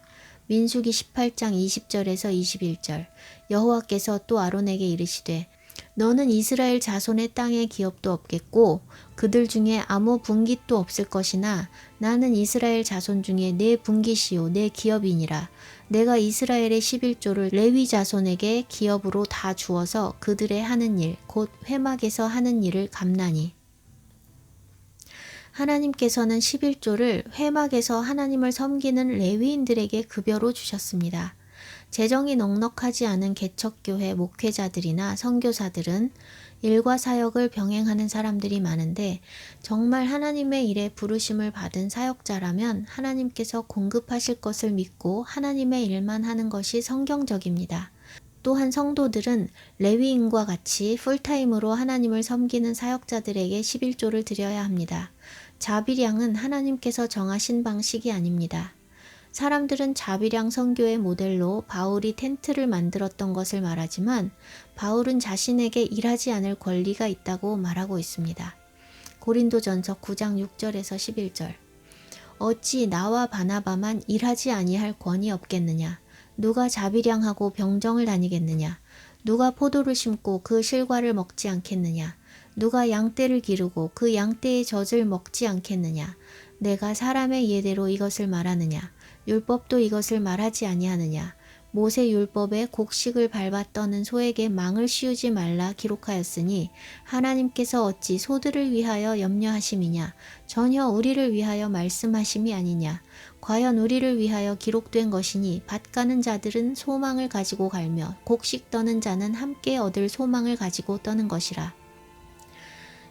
민수기 18장 20절에서 21절. 여호와께서 또 아론에게 이르시되 너는 이스라엘 자손의 땅에 기업도 없겠고 그들 중에 아무 분깃도 없을 것이나 나는 이스라엘 자손 중에 내 분깃이요 내 기업이니라. 내가 이스라엘의 11조를 레위 자손에게 기업으로 다 주어서 그들의 하는 일, 곧 회막에서 하는 일을 갚나니. 하나님께서는 11조를 회막에서 하나님을 섬기는 레위인들에게 급여로 주셨습니다. 재정이 넉넉하지 않은 개척교회 목회자들이나 선교사들은 일과 사역을 병행하는 사람들이 많은데 정말 하나님의 일에 부르심을 받은 사역자라면 하나님께서 공급하실 것을 믿고 하나님의 일만 하는 것이 성경적입니다. 또한 성도들은 레위인과 같이 풀타임으로 하나님을 섬기는 사역자들에게 11조를 드려야 합니다. 자비량은 하나님께서 정하신 방식이 아닙니다. 사람들은 자비량 선교의 모델로 바울이 텐트를 만들었던 것을 말하지만 바울은 자신에게 일하지 않을 권리가 있다고 말하고 있습니다. 고린도전서 9장 6절에서 11절. 어찌 나와 바나바만 일하지 아니할 권이 없겠느냐? 누가 자비량하고 병정을 다니겠느냐? 누가 포도를 심고 그 실과를 먹지 않겠느냐? 누가 양떼를 기르고 그 양떼의 젖을 먹지 않겠느냐? 내가 사람의 예대로 이것을 말하느냐? 율법도 이것을 말하지 아니하느냐? 모세 율법에 곡식을 밟아 떠는 소에게 망을 씌우지 말라 기록하였으니 하나님께서 어찌 소들을 위하여 염려하심이냐? 전혀 우리를 위하여 말씀하심이 아니냐? 과연 우리를 위하여 기록된 것이니 밭 가는 자들은 소망을 가지고 갈며 곡식 떠는 자는 함께 얻을 소망을 가지고 떠는 것이라.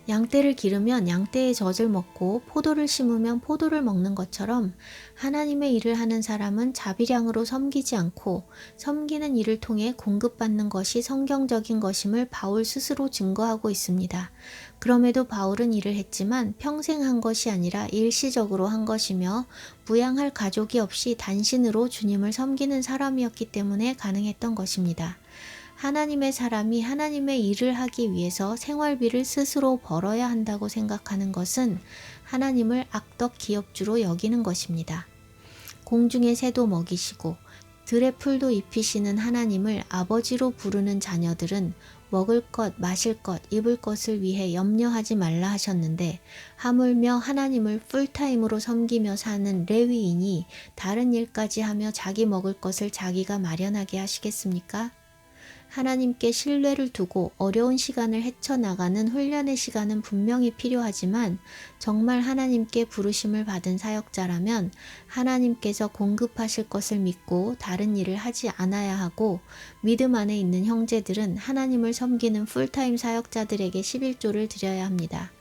양떼를 기르면 양떼의 젖을 먹고 포도를 심으면 포도를 먹는 것처럼 하나님의 일을 하는 사람은 자비량으로 섬기지 않고 섬기는 일을 통해 공급받는 것이 성경적인 것임을 바울 스스로 증거하고 있습니다. 그럼에도 바울은 일을 했지만 평생 한 것이 아니라 일시적으로 한 것이며 부양할 가족이 없이 단신으로 주님을 섬기는 사람이었기 때문에 가능했던 것입니다. 하나님의 사람이 하나님의 일을 하기 위해서 생활비를 스스로 벌어야 한다고 생각하는 것은 하나님을 악덕 기업주로 여기는 것입니다. 공중의 새도 먹이시고 들의 풀도 입히시는 하나님을 아버지로 부르는 자녀들은 먹을 것, 마실 것, 입을 것을 위해 염려하지 말라 하셨는데 하물며 하나님을 풀타임으로 섬기며 사는 레위인이 다른 일까지 하며 자기 먹을 것을 자기가 마련하게 하시겠습니까? 하나님께 신뢰를 두고 어려운 시간을 헤쳐나가는 훈련의 시간은 분명히 필요하지만 정말 하나님께 부르심을 받은 사역자라면 하나님께서 공급하실 것을 믿고 다른 일을 하지 않아야 하고 믿음 안에 있는 형제들은 하나님을 섬기는 풀타임 사역자들에게 11조를 드려야 합니다.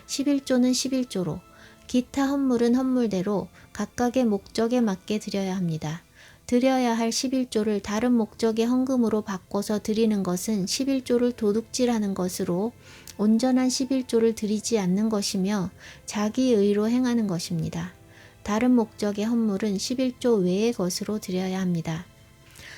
11조는 11조로, 기타 헌물은 헌물대로 각각의 목적에 맞게 드려야 합니다. 드려야 할 11조를 다른 목적의 헌금으로 바꿔서 드리는 것은 11조를 도둑질하는 것으로 온전한 11조를 드리지 않는 것이며 자기 의로 행하는 것입니다. 다른 목적의 헌물은 11조 외의 것으로 드려야 합니다.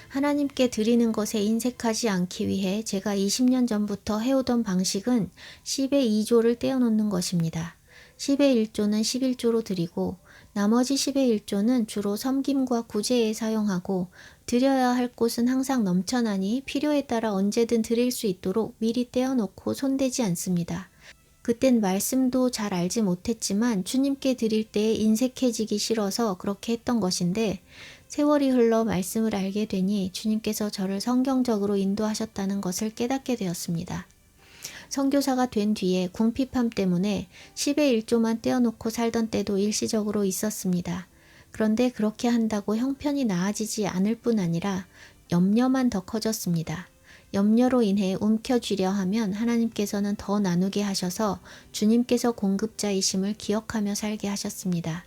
하나님께 드리는 것에 인색하지 않기 위해 제가 20년 전부터 해오던 방식은 10의 2조를 떼어놓는 것입니다. 10의 1조는 11조로 드리고 나머지 10의 1조는 주로 섬김과 구제에 사용하고 드려야 할 곳은 항상 넘쳐나니 필요에 따라 언제든 드릴 수 있도록 미리 떼어놓고 손대지 않습니다. 그땐 말씀도 잘 알지 못했지만 주님께 드릴 때에 인색해지기 싫어서 그렇게 했던 것인데 세월이 흘러 말씀을 알게 되니 주님께서 저를 성경적으로 인도하셨다는 것을 깨닫게 되었습니다. 선교사가 된 뒤에 궁핍함 때문에 10의 1조만 떼어놓고 살던 때도 일시적으로 있었습니다. 그런데 그렇게 한다고 형편이 나아지지 않을 뿐 아니라 염려만 더 커졌습니다. 염려로 인해 움켜쥐려 하면 하나님께서는 더 나누게 하셔서 주님께서 공급자이심을 기억하며 살게 하셨습니다.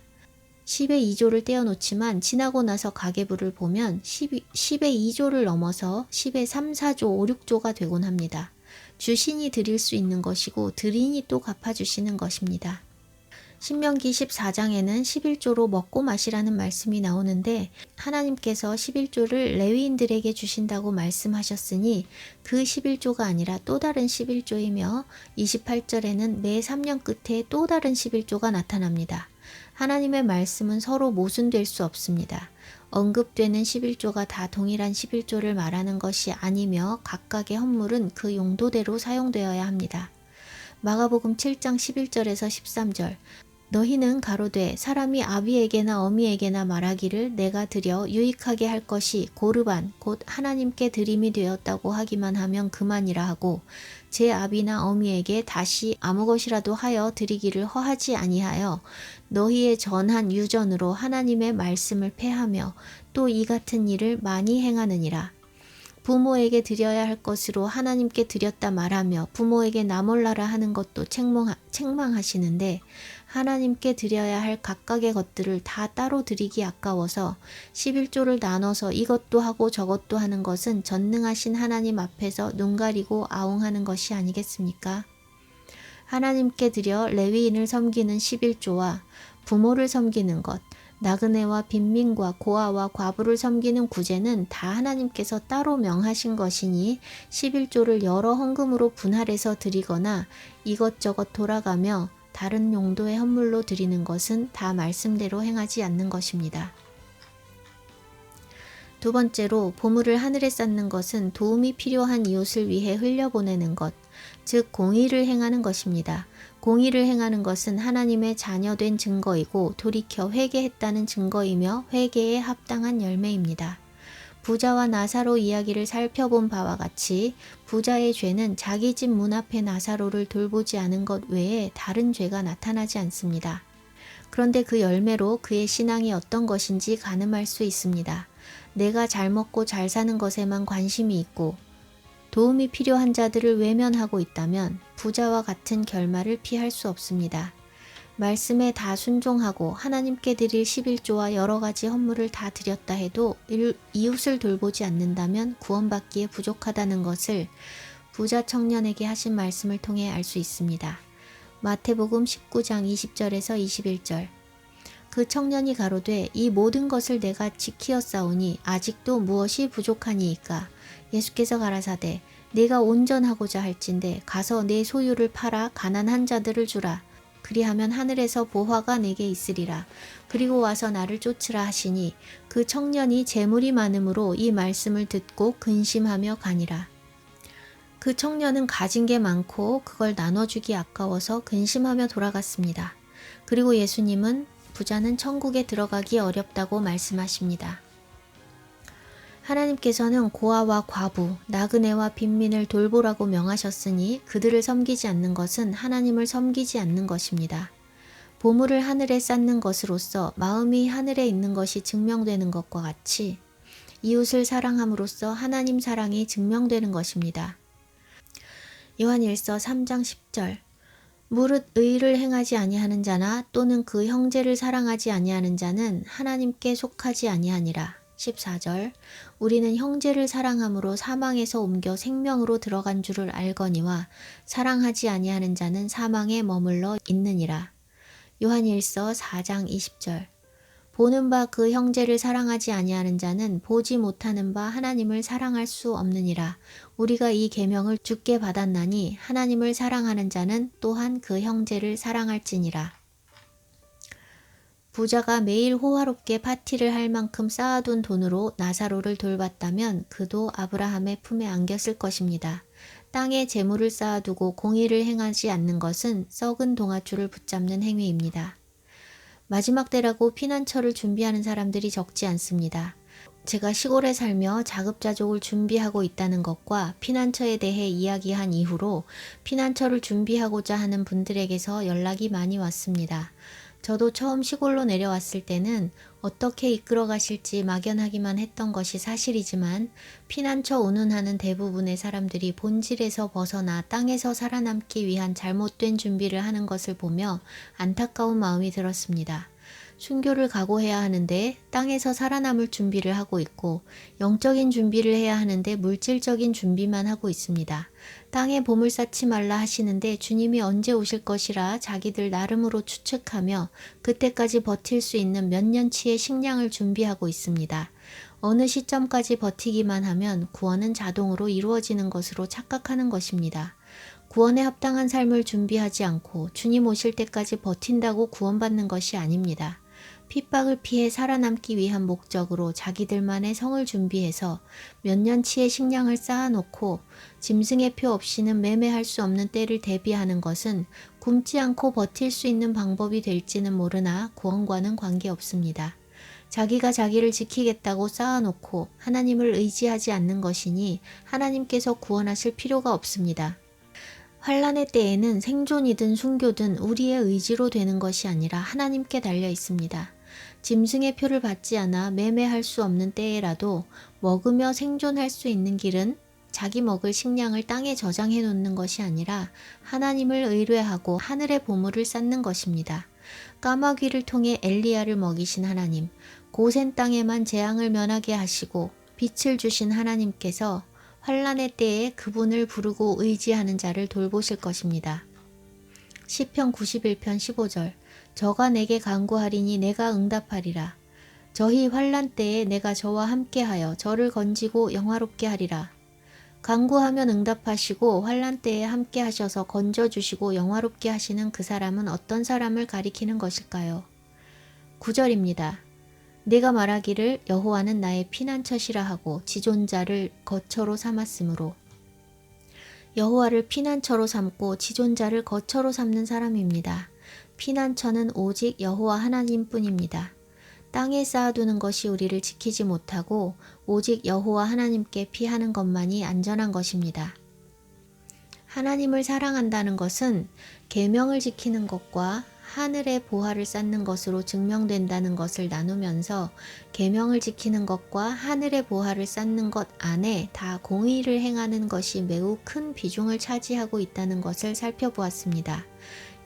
10의 2조를 떼어놓지만 지나고 나서 가계부를 보면 10의 2조를 넘어서 10의 3, 4조, 5, 6조가 되곤 합니다. 주신이 드릴 수 있는 것이고 드리니 또 갚아주시는 것입니다. 신명기 14장에는 11조로 먹고 마시라는 말씀이 나오는데 하나님께서 11조를 레위인들에게 주신다고 말씀하셨으니 그 11조가 아니라 또 다른 11조이며 28절에는 매 3년 끝에 또 다른 11조가 나타납니다. 하나님의 말씀은 서로 모순될 수 없습니다. 언급되는 11조가 다 동일한 11조를 말하는 것이 아니며 각각의 헌물은 그 용도대로 사용되어야 합니다. 마가복음 7장 11절에서 13절 너희는 가로되 사람이 아비에게나 어미에게나 말하기를 내가 드려 유익하게 할 것이 고르반 곧 하나님께 드림이 되었다고 하기만 하면 그만이라 하고 제 아비나 어미에게 다시 아무 것이라도 하여 드리기를 허하지 아니하여 너희의 전한 유전으로 하나님의 말씀을 폐하며 또 이 같은 일을 많이 행하느니라. 부모에게 드려야 할 것으로 하나님께 드렸다 말하며 부모에게 나몰라라 하는 것도 책망하시는데 하나님께 드려야 할 각각의 것들을 다 따로 드리기 아까워서 11조를 나눠서 이것도 하고 저것도 하는 것은 전능하신 하나님 앞에서 눈 가리고 아웅하는 것이 아니겠습니까? 하나님께 드려 레위인을 섬기는 11조와 부모를 섬기는 것, 나그네와 빈민과 고아와 과부를 섬기는 구제는 다 하나님께서 따로 명하신 것이니 11조를 여러 헌금으로 분할해서 드리거나 이것저것 돌아가며 다른 용도의 헌물로 드리는 것은 다 말씀대로 행하지 않는 것입니다. 두 번째로 보물을 하늘에 쌓는 것은 도움이 필요한 이웃을 위해 흘려보내는 것, 즉 공의를 행하는 것입니다. 공의를 행하는 것은 하나님의 자녀된 증거이고 돌이켜 회개했다는 증거이며 회개에 합당한 열매입니다. 부자와 나사로 이야기를 살펴본 바와 같이 부자의 죄는 자기 집 문 앞에 나사로를 돌보지 않은 것 외에 다른 죄가 나타나지 않습니다. 그런데 그 열매로 그의 신앙이 어떤 것인지 가늠할 수 있습니다. 내가 잘 먹고 잘 사는 것에만 관심이 있고 도움이 필요한 자들을 외면하고 있다면 부자와 같은 결말을 피할 수 없습니다. 말씀에 다 순종하고 하나님께 드릴 11조와 여러 가지 헌물을 다 드렸다 해도 이웃을 돌보지 않는다면 구원받기에 부족하다는 것을 부자 청년에게 하신 말씀을 통해 알 수 있습니다. 마태복음 19장 20절에서 21절. 그 청년이 가로되 이 모든 것을 내가 지키었사오니 아직도 무엇이 부족하니이까? 예수께서 가라사대 네가 온전하고자 할진대 가서 내 소유를 팔아 가난한 자들을 주라. 그리하면 하늘에서 보화가 내게 있으리라. 그리고 와서 나를 쫓으라 하시니 그 청년이 재물이 많음으로 이 말씀을 듣고 근심하며 가니라. 그 청년은 가진 게 많고 그걸 나눠주기 아까워서 근심하며 돌아갔습니다. 그리고 예수님은 부자는 천국에 들어가기 어렵다고 말씀하십니다. 하나님께서는 고아와 과부, 나그네와 빈민을 돌보라고 명하셨으니 그들을 섬기지 않는 것은 하나님을 섬기지 않는 것입니다. 보물을 하늘에 쌓는 것으로서 마음이 하늘에 있는 것이 증명되는 것과 같이 이웃을 사랑함으로써 하나님 사랑이 증명되는 것입니다. 요한일서 3장 10절. 무릇 의를 행하지 아니하는 자나 또는 그 형제를 사랑하지 아니하는 자는 하나님께 속하지 아니하니라. 14절. 우리는 형제를 사랑함으로 사망에서 옮겨 생명으로 들어간 줄을 알거니와 사랑하지 아니하는 자는 사망에 머물러 있느니라. 요한일서 4장 20절. 보는 바 그 형제를 사랑하지 아니하는 자는 보지 못하는 바 하나님을 사랑할 수 없느니라. 우리가 이 계명을 주께 받았나니 하나님을 사랑하는 자는 또한 그 형제를 사랑할지니라. 부자가 매일 호화롭게 파티를 할 만큼 쌓아둔 돈으로 나사로를 돌봤다면 그도 아브라함의 품에 안겼을 것입니다. 땅에 재물을 쌓아두고 공의를 행하지 않는 것은 썩은 동아줄을 붙잡는 행위입니다. 마지막 때라고 피난처를 준비하는 사람들이 적지 않습니다. 제가 시골에 살며 자급자족을 준비하고 있다는 것과 피난처에 대해 이야기한 이후로 피난처를 준비하고자 하는 분들에게서 연락이 많이 왔습니다. 저도 처음 시골로 내려왔을 때는 어떻게 이끌어 가실지 막연하기만 했던 것이 사실이지만 피난처 운운하는 대부분의 사람들이 본질에서 벗어나 땅에서 살아남기 위한 잘못된 준비를 하는 것을 보며 안타까운 마음이 들었습니다. 순교를 각오해야 하는데 땅에서 살아남을 준비를 하고 있고 영적인 준비를 해야 하는데 물질적인 준비만 하고 있습니다. 땅에 보물 쌓지 말라 하시는데 주님이 언제 오실 것이라 자기들 나름으로 추측하며 그때까지 버틸 수 있는 몇 년치의 식량을 준비하고 있습니다. 어느 시점까지 버티기만 하면 구원은 자동으로 이루어지는 것으로 착각하는 것입니다. 구원에 합당한 삶을 준비하지 않고 주님 오실 때까지 버틴다고 구원받는 것이 아닙니다. 핍박을 피해 살아남기 위한 목적으로 자기들만의 성을 준비해서 몇 년치의 식량을 쌓아놓고 짐승의 표 없이는 매매할 수 없는 때를 대비하는 것은 굶지 않고 버틸 수 있는 방법이 될지는 모르나 구원과는 관계없습니다. 자기가 자기를 지키겠다고 쌓아놓고 하나님을 의지하지 않는 것이니 하나님께서 구원하실 필요가 없습니다. 환난의 때에는 생존이든 순교든 우리의 의지로 되는 것이 아니라 하나님께 달려 있습니다. 짐승의 표를 받지 않아 매매할 수 없는 때에라도 먹으며 생존할 수 있는 길은 자기 먹을 식량을 땅에 저장해 놓는 것이 아니라 하나님을 의뢰하고 하늘의 보물을 쌓는 것입니다. 까마귀를 통해 엘리야를 먹이신 하나님, 고센 땅에만 재앙을 면하게 하시고 빛을 주신 하나님께서 환난의 때에 그분을 부르고 의지하는 자를 돌보실 것입니다. 시편 91편 15절. 저가 내게 간구하리니 내가 응답하리라. 저희 환난 때에 내가 저와 함께하여 저를 건지고 영화롭게 하리라. 간구하면 응답하시고 환난 때에 함께하셔서 건져주시고 영화롭게 하시는 그 사람은 어떤 사람을 가리키는 것일까요? 9절입니다. 내가 말하기를 여호와는 나의 피난처시라 하고 지존자를 거처로 삼았으므로. 여호와를 피난처로 삼고 지존자를 거처로 삼는 사람입니다. 피난처는 오직 여호와 하나님뿐입니다. 땅에 쌓아두는 것이 우리를 지키지 못하고 오직 여호와 하나님께 피하는 것만이 안전한 것입니다. 하나님을 사랑한다는 것은 계명을 지키는 것과 하늘의 보화를 쌓는 것으로 증명된다는 것을 나누면서 계명을 지키는 것과 하늘의 보화를 쌓는 것 안에 다 공의를 행하는 것이 매우 큰 비중을 차지하고 있다는 것을 살펴보았습니다.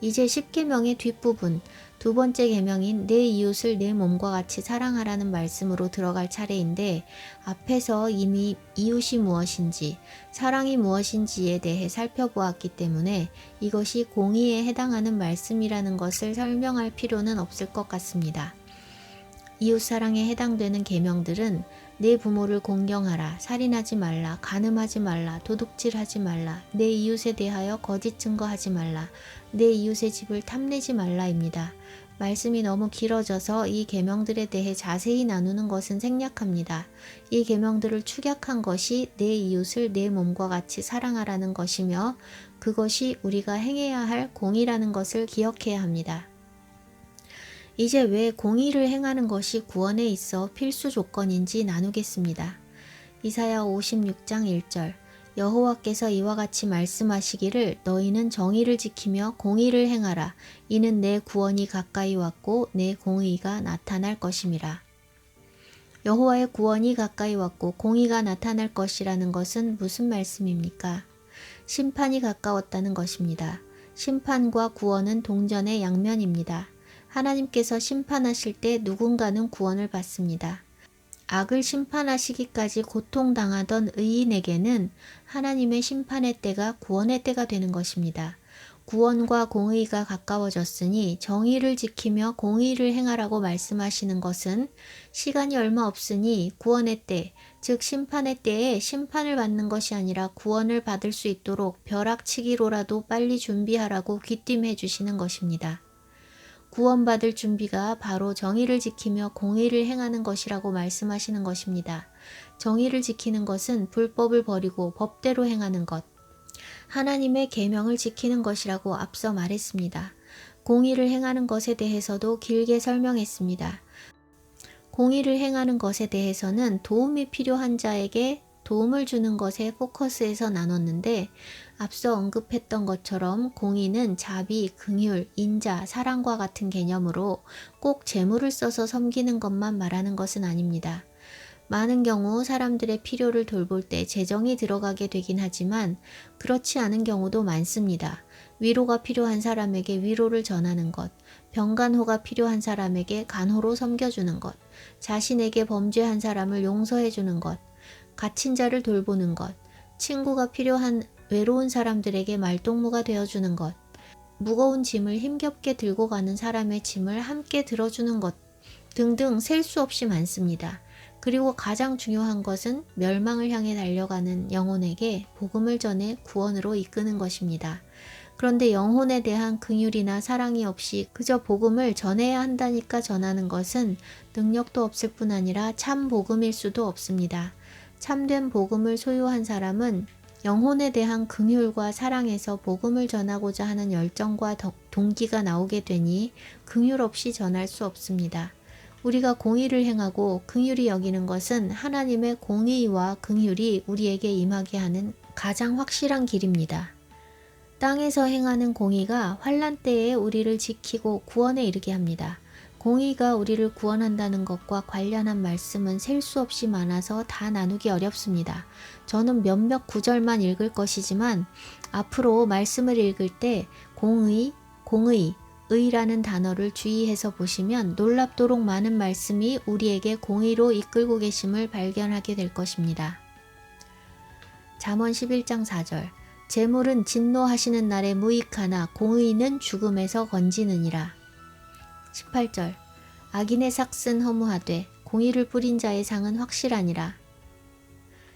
이제 10계명의 뒷부분, 두 번째 계명인 내 이웃을 내 몸과 같이 사랑하라는 말씀으로 들어갈 차례인데, 앞에서 이미 이웃이 무엇인지, 사랑이 무엇인지에 대해 살펴보았기 때문에 이것이 공의에 해당하는 말씀이라는 것을 설명할 필요는 없을 것 같습니다. 이웃사랑에 해당되는 계명들은 내 부모를 공경하라, 살인하지 말라, 간음하지 말라, 도둑질하지 말라, 내 이웃에 대하여 거짓 증거하지 말라, 내 이웃의 집을 탐내지 말라입니다. 말씀이 너무 길어져서 이 계명들에 대해 자세히 나누는 것은 생략합니다. 이 계명들을 축약한 것이 내 이웃을 내 몸과 같이 사랑하라는 것이며, 그것이 우리가 행해야 할 공의라는 것을 기억해야 합니다. 이제 왜 공의를 행하는 것이 구원에 있어 필수 조건인지 나누겠습니다. 이사야 56장 1절, 여호와께서 이와 같이 말씀하시기를 너희는 정의를 지키며 공의를 행하라. 이는 내 구원이 가까이 왔고 내 공의가 나타날 것임이라. 여호와의 구원이 가까이 왔고 공의가 나타날 것이라는 것은 무슨 말씀입니까? 심판이 가까웠다는 것입니다. 심판과 구원은 동전의 양면입니다. 하나님께서 심판하실 때 누군가는 구원을 받습니다. 악을 심판하시기까지 고통당하던 의인에게는 하나님의 심판의 때가 구원의 때가 되는 것입니다. 구원과 공의가 가까워졌으니 정의를 지키며 공의를 행하라고 말씀하시는 것은 시간이 얼마 없으니 구원의 때, 즉 심판의 때에 심판을 받는 것이 아니라 구원을 받을 수 있도록 벼락치기로라도 빨리 준비하라고 귀띔해 주시는 것입니다. 구원받을 준비가 바로 정의를 지키며 공의를 행하는 것이라고 말씀하시는 것입니다. 정의를 지키는 것은 불법을 버리고 법대로 행하는 것, 하나님의 계명을 지키는 것이라고 앞서 말했습니다. 공의를 행하는 것에 대해서도 길게 설명했습니다. 공의를 행하는 것에 대해서는 도움이 필요한 자에게 도움을 주는 것에 포커스해서 나눴는데, 앞서 언급했던 것처럼 공의는 자비, 긍휼, 인자, 사랑과 같은 개념으로 꼭 재물을 써서 섬기는 것만 말하는 것은 아닙니다. 많은 경우 사람들의 필요를 돌볼 때 재정이 들어가게 되긴 하지만 그렇지 않은 경우도 많습니다. 위로가 필요한 사람에게 위로를 전하는 것, 병간호가 필요한 사람에게 간호로 섬겨주는 것, 자신에게 범죄한 사람을 용서해주는 것, 갇힌 자를 돌보는 것, 친구가 필요한 외로운 사람들에게 말동무가 되어주는 것, 무거운 짐을 힘겹게 들고 가는 사람의 짐을 함께 들어주는 것 등등 셀 수 없이 많습니다. 그리고 가장 중요한 것은 멸망을 향해 달려가는 영혼에게 복음을 전해 구원으로 이끄는 것입니다. 그런데 영혼에 대한 긍휼이나 사랑이 없이 그저 복음을 전해야 한다니까 전하는 것은 능력도 없을 뿐 아니라 참 복음일 수도 없습니다. 참된 복음을 소유한 사람은 영혼에 대한 긍휼과 사랑에서 복음을 전하고자 하는 열정과 동기가 나오게 되니 긍휼 없이 전할 수 없습니다. 우리가 공의를 행하고 긍휼히 여기는 것은 하나님의 공의와 긍휼이 우리에게 임하게 하는 가장 확실한 길입니다. 땅에서 행하는 공의가 환난 때에 우리를 지키고 구원에 이르게 합니다. 공의가 우리를 구원한다는 것과 관련한 말씀은 셀 수 없이 많아서 다 나누기 어렵습니다. 저는 몇몇 구절만 읽을 것이지만 앞으로 말씀을 읽을 때 공의, 의라는 단어를 주의해서 보시면 놀랍도록 많은 말씀이 우리에게 공의로 이끌고 계심을 발견하게 될 것입니다. 잠언 11장 4절, 재물은 진노하시는 날에 무익하나 공의는 죽음에서 건지느니라. 18절, 악인의 삭은 허무하되 공의를 뿌린 자의 상은 확실하니라.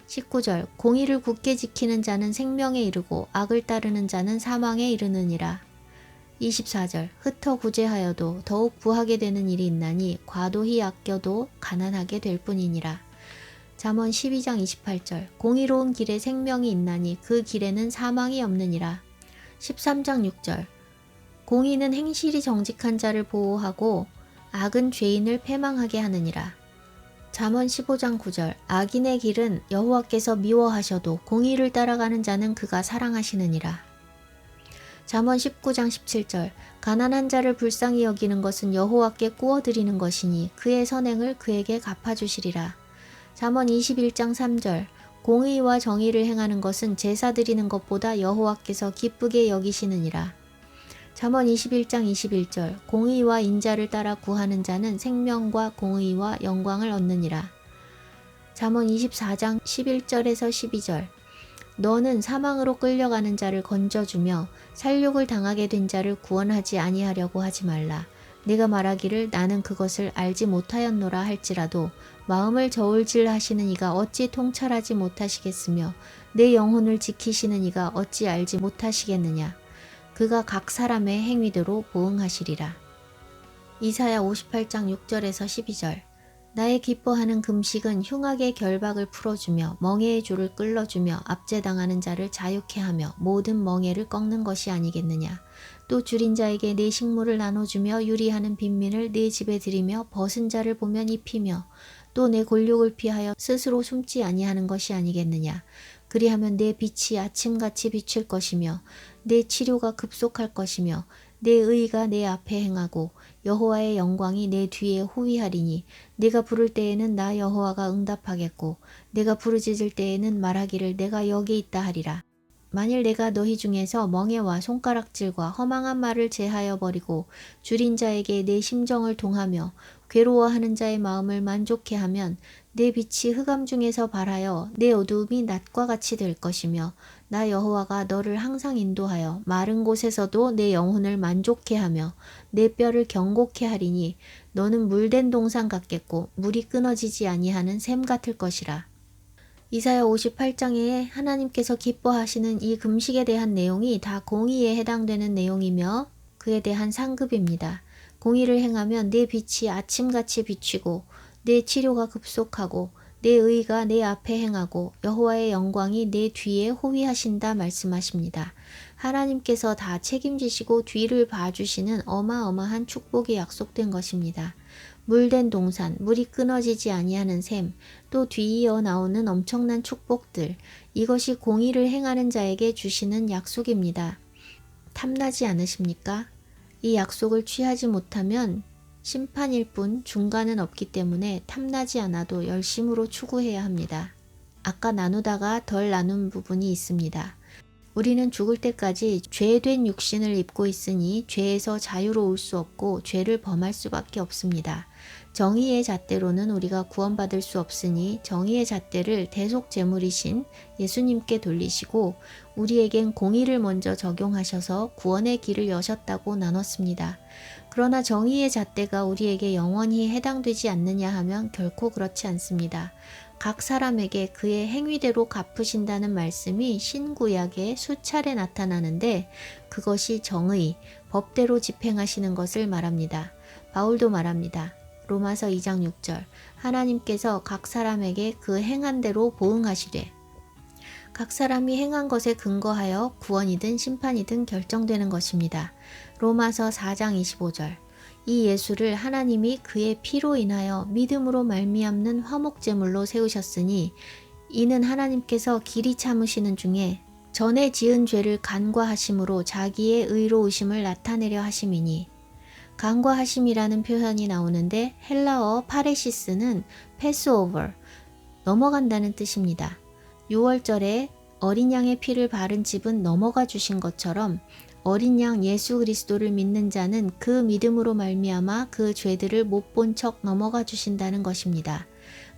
19절, 공의를 굳게 지키는 자는 생명에 이르고 악을 따르는 자는 사망에 이르느니라. 24절, 흩어 구제하여도 더욱 부하게 되는 일이 있나니 과도히 아껴도 가난하게 될 뿐이니라. 잠언 12장 28절, 공의로운 길에 생명이 있나니 그 길에는 사망이 없느니라. 13장 6절, 공의는 행실이 정직한 자를 보호하고 악은 죄인을 패망하게 하느니라. 잠언 15장 9절, 악인의 길은 여호와께서 미워하셔도 공의를 따라가는 자는 그가 사랑하시느니라. 잠언 19장 17절 가난한 자를 불쌍히 여기는 것은 여호와께 구워드리는 것이니 그의 선행을 그에게 갚아주시리라. 잠언 21장 3절 공의와 정의를 행하는 것은 제사 드리는 것보다 여호와께서 기쁘게 여기시느니라. 잠언 21장 21절 공의와 인자를 따라 구하는 자는 생명과 공의와 영광을 얻느니라. 잠언 24장 11절에서 12절 너는 사망으로 끌려가는 자를 건져주며 살육을 당하게 된 자를 구원하지 아니하려고 하지 말라. 네가 말하기를 나는 그것을 알지 못하였노라 할지라도 마음을 저울질 하시는 이가 어찌 통찰하지 못하시겠으며 내 영혼을 지키시는 이가 어찌 알지 못하시겠느냐. 그가 각 사람의 행위대로 보응하시리라. 이사야 58장 6절에서 12절 나의 기뻐하는 금식은 흉악의 결박을 풀어주며 멍에의 줄을 끌어주며 압제당하는 자를 자유케 하며 모든 멍에를 꺾는 것이 아니겠느냐. 또 줄인 자에게 내 식물을 나눠주며 유리하는 빈민을 내 집에 들이며 벗은 자를 보면 입히며 또 내 골욕을 피하여 스스로 숨지 아니하는 것이 아니겠느냐. 그리하면 내 빛이 아침같이 비칠 것이며 내 치료가 급속할 것이며 내 의가 내 앞에 행하고 여호와의 영광이 내 뒤에 호위하리니 네가 부를 때에는 나 여호와가 응답하겠고 내가 부르짖을 때에는 말하기를 내가 여기 있다 하리라. 만일 내가 너희 중에서 멍에와 손가락질과 허망한 말을 제하여 버리고 줄인 자에게 내 심정을 동하며 괴로워하는 자의 마음을 만족케 하면 내 빛이 흑암 중에서 발하여 내 어두움이 낮과 같이 될 것이며 나 여호와가 너를 항상 인도하여 마른 곳에서도 내 영혼을 만족케 하며 내 뼈를 경고케 하리니 너는 물된 동산 같겠고 물이 끊어지지 아니하는 샘 같을 것이라. 이사야 58장에 하나님께서 기뻐하시는 이 금식에 대한 내용이 다 공의에 해당되는 내용이며 그에 대한 상급입니다. 공의를 행하면 내 빛이 아침같이 비치고 내 치료가 급속하고 내 의가 내 앞에 행하고 여호와의 영광이 내 뒤에 호위하신다 말씀하십니다. 하나님께서 다 책임지시고 뒤를 봐주시는 어마어마한 축복이 약속된 것입니다. 물된 동산, 물이 끊어지지 아니하는 샘, 또 뒤이어 나오는 엄청난 축복들, 이것이 공의를 행하는 자에게 주시는 약속입니다. 탐나지 않으십니까? 이 약속을 취하지 못하면 심판일 뿐 중간은 없기 때문에 탐나지 않아도 열심으로 추구해야 합니다. 아까 나누다가 덜 나눈 부분이 있습니다. 우리는 죽을 때까지 죄된 육신을 입고 있으니 죄에서 자유로울 수 없고 죄를 범할 수밖에 없습니다. 정의의 잣대로는 우리가 구원받을 수 없으니 정의의 잣대를 대속제물이신 예수님께 돌리시고 우리에겐 공의를 먼저 적용하셔서 구원의 길을 여셨다고 나눴습니다. 그러나 정의의 잣대가 우리에게 영원히 해당되지 않느냐 하면 결코 그렇지 않습니다. 각 사람에게 그의 행위대로 갚으신다는 말씀이 신구약에 수차례 나타나는데 그것이 정의, 법대로 집행하시는 것을 말합니다. 바울도 말합니다. 로마서 2장 6절 하나님께서 각 사람에게 그 행한 대로 보응하시되 각 사람이 행한 것에 근거하여 구원이든 심판이든 결정되는 것입니다. 로마서 4장 25절 이 예수를 하나님이 그의 피로 인하여 믿음으로 말미암는 화목제물로 세우셨으니 이는 하나님께서 길이 참으시는 중에 전에 지은 죄를 간과하심으로 자기의 의로우심을 나타내려 하심이니 간과하심이라는 표현이 나오는데 헬라어 파레시스는 패스오버, 넘어간다는 뜻입니다. 6월절에 어린 양의 피를 바른 집은 넘어가 주신 것처럼 어린 양 예수 그리스도를 믿는 자는 그 믿음으로 말미암아 그 죄들을 못 본 척 넘어가 주신다는 것입니다.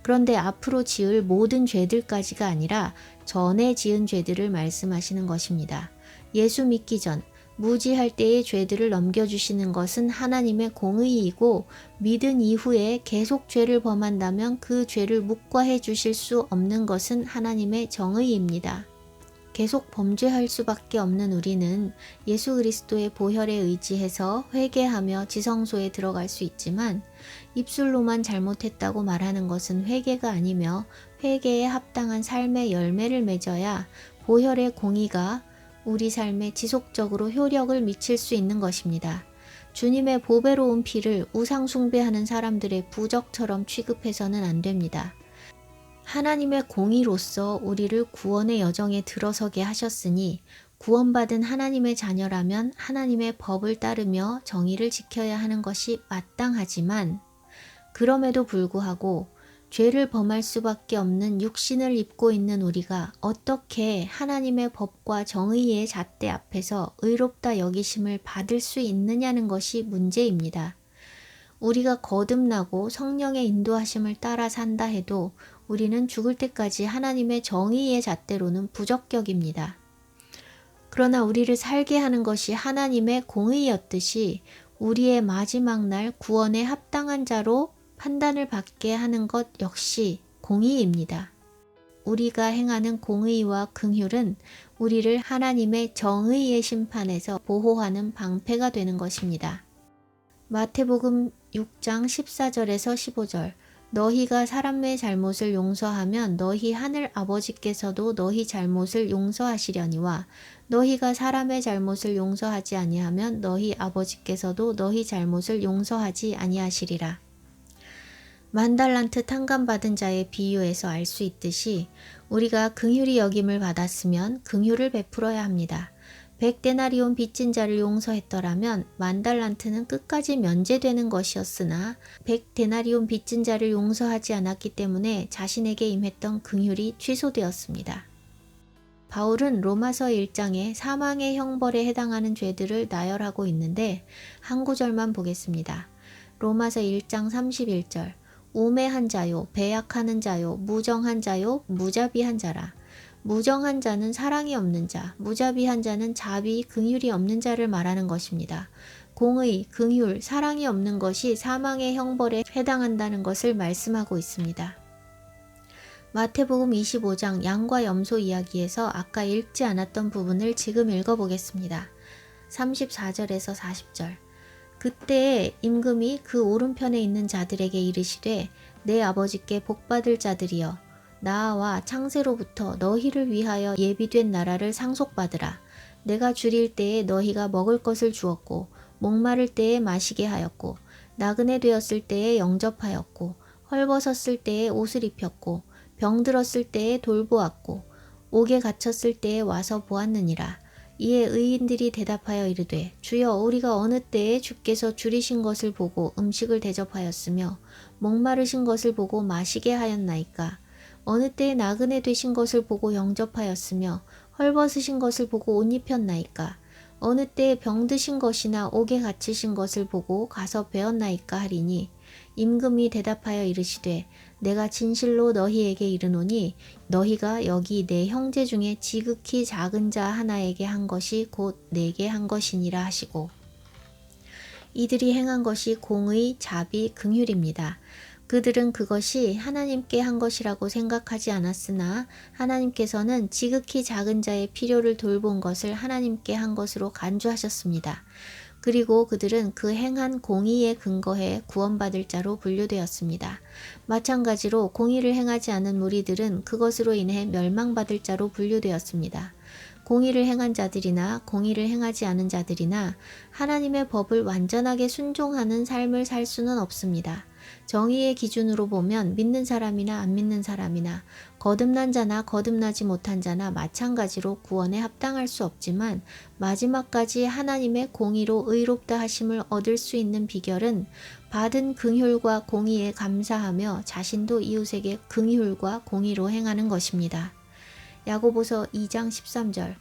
그런데 앞으로 지을 모든 죄들까지가 아니라 전에 지은 죄들을 말씀하시는 것입니다. 예수 믿기 전 무지할 때의 죄들을 넘겨주시는 것은 하나님의 공의이고 믿은 이후에 계속 죄를 범한다면 그 죄를 묵과해 주실 수 없는 것은 하나님의 정의입니다. 계속 범죄할 수밖에 없는 우리는 예수 그리스도의 보혈에 의지해서 회개하며 지성소에 들어갈 수 있지만 입술로만 잘못했다고 말하는 것은 회개가 아니며 회개에 합당한 삶의 열매를 맺어야 보혈의 공의가 우리 삶에 지속적으로 효력을 미칠 수 있는 것입니다. 주님의 보배로운 피를 우상 숭배하는 사람들의 부적처럼 취급해서는 안 됩니다. 하나님의 공의로서 우리를 구원의 여정에 들어서게 하셨으니 구원받은 하나님의 자녀라면 하나님의 법을 따르며 정의를 지켜야 하는 것이 마땅하지만 그럼에도 불구하고 죄를 범할 수밖에 없는 육신을 입고 있는 우리가 어떻게 하나님의 법과 정의의 잣대 앞에서 의롭다 여기심을 받을 수 있느냐는 것이 문제입니다. 우리가 거듭나고 성령의 인도하심을 따라 산다 해도 우리는 죽을 때까지 하나님의 정의의 잣대로는 부적격입니다. 그러나 우리를 살게 하는 것이 하나님의 공의였듯이 우리의 마지막 날 구원에 합당한 자로 판단을 받게 하는 것 역시 공의입니다. 우리가 행하는 공의와 긍휼은 우리를 하나님의 정의의 심판에서 보호하는 방패가 되는 것입니다. 마태복음 6장 14절에서 15절 너희가 사람의 잘못을 용서하면 너희 하늘 아버지께서도 너희 잘못을 용서하시려니와 너희가 사람의 잘못을 용서하지 아니하면 너희 아버지께서도 너희 잘못을 용서하지 아니하시리라. 만달란트 탕감받은 자의 비유에서 알 수 있듯이 우리가 긍휼히 여김을 받았으면 긍휼을 베풀어야 합니다. 100데나리온 빚진 자를 용서했더라면 만달란트는 끝까지 면제되는 것이었으나 100데나리온 빚진 자를 용서하지 않았기 때문에 자신에게 임했던 긍휼이 취소되었습니다. 바울은 로마서 1장에 사망의 형벌에 해당하는 죄들을 나열하고 있는데 한 구절만 보겠습니다. 로마서 1장 31절 우매한 자요, 배약하는 자요, 무정한 자요, 무자비한 자라. 무정한 자는 사랑이 없는 자, 무자비한 자는 자비, 긍휼이 없는 자를 말하는 것입니다. 공의, 긍휼, 사랑이 없는 것이 사망의 형벌에 해당한다는 것을 말씀하고 있습니다. 마태복음 25장 양과 염소 이야기에서 아까 읽지 않았던 부분을 지금 읽어보겠습니다. 34절에서 40절 그때에 임금이 그 오른편에 있는 자들에게 이르시되 내 아버지께 복받을 자들이여 나와 창세로부터 너희를 위하여 예비된 나라를 상속받으라. 내가 줄일 때에 너희가 먹을 것을 주었고 목마를 때에 마시게 하였고 나그네 되었을 때에 영접하였고 헐벗었을 때에 옷을 입혔고 병들었을 때에 돌보았고 옥에 갇혔을 때에 와서 보았느니라. 이에 의인들이 대답하여 이르되 주여 우리가 어느 때에 주께서 줄이신 것을 보고 음식을 대접하였으며 목마르신 것을 보고 마시게 하였나이까. 어느 때에 나그네 되신 것을 보고 영접하였으며 헐벗으신 것을 보고 옷 입혔나이까. 어느 때에 병드신 것이나 옥에 갇히신 것을 보고 가서 배웠나이까 하리니 임금이 대답하여 이르시되 내가 진실로 너희에게 이르노니 너희가 여기 내 형제 중에 지극히 작은 자 하나에게 한 것이 곧 내게 한 것이니라 하시고 이들이 행한 것이 공의, 자비, 긍휼입니다. 그들은 그것이 하나님께 한 것이라고 생각하지 않았으나 하나님께서는 지극히 작은 자의 필요를 돌본 것을 하나님께 한 것으로 간주하셨습니다. 그리고 그들은 그 행한 공의에 근거해 구원받을 자로 분류되었습니다. 마찬가지로 공의를 행하지 않은 무리들은 그것으로 인해 멸망받을 자로 분류되었습니다. 공의를 행한 자들이나 공의를 행하지 않은 자들이나 하나님의 법을 완전하게 순종하는 삶을 살 수는 없습니다. 정의의 기준으로 보면 믿는 사람이나 안 믿는 사람이나 거듭난 자나 거듭나지 못한 자나 마찬가지로 구원에 합당할 수 없지만 마지막까지 하나님의 공의로 의롭다 하심을 얻을 수 있는 비결은 받은 긍휼과 공의에 감사하며 자신도 이웃에게 긍휼과 공의로 행하는 것입니다. 야고보서 2장 13절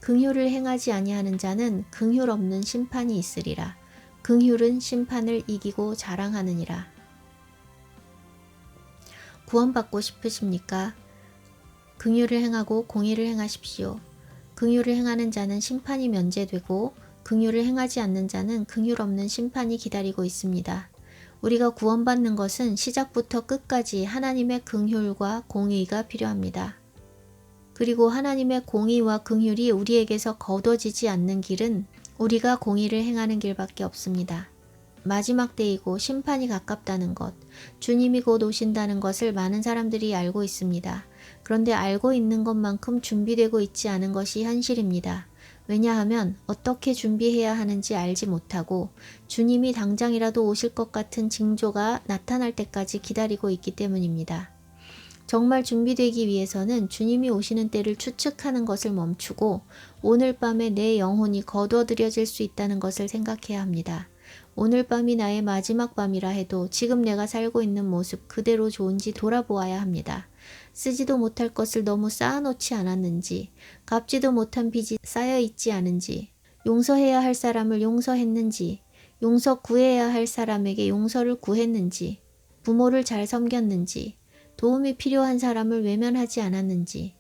긍휼을 행하지 아니하는 자는 긍휼 없는 심판이 있으리라. 긍휼은 심판을 이기고 자랑하느니라. 구원받고 싶으십니까? 긍휼을 행하고 공의를 행하십시오. 긍휼을 행하는 자는 심판이 면제되고 긍휼을 행하지 않는 자는 긍휼 없는 심판이 기다리고 있습니다. 우리가 구원받는 것은 시작부터 끝까지 하나님의 긍휼과 공의가 필요합니다. 그리고 하나님의 공의와 긍휼이 우리에게서 거둬지지 않는 길은 우리가 공의를 행하는 길밖에 없습니다. 마지막 때이고 심판이 가깝다는 것, 주님이 곧 오신다는 것을 많은 사람들이 알고 있습니다. 그런데 알고 있는 것만큼 준비되고 있지 않은 것이 현실입니다. 왜냐하면 어떻게 준비해야 하는지 알지 못하고 주님이 당장이라도 오실 것 같은 징조가 나타날 때까지 기다리고 있기 때문입니다. 정말 준비되기 위해서는 주님이 오시는 때를 추측하는 것을 멈추고 오늘 밤에 내 영혼이 거둬들여질 수 있다는 것을 생각해야 합니다. 오늘 밤이 나의 마지막 밤이라 해도 지금 내가 살고 있는 모습 그대로 좋은지 돌아보아야 합니다. 쓰지도 못할 것을 너무 쌓아놓지 않았는지, 갚지도 못한 빚이 쌓여있지 않은지, 용서해야 할 사람을 용서했는지, 용서 구해야 할 사람에게 용서를 구했는지, 부모를 잘 섬겼는지, 도움이 필요한 사람을 외면하지 않았는지,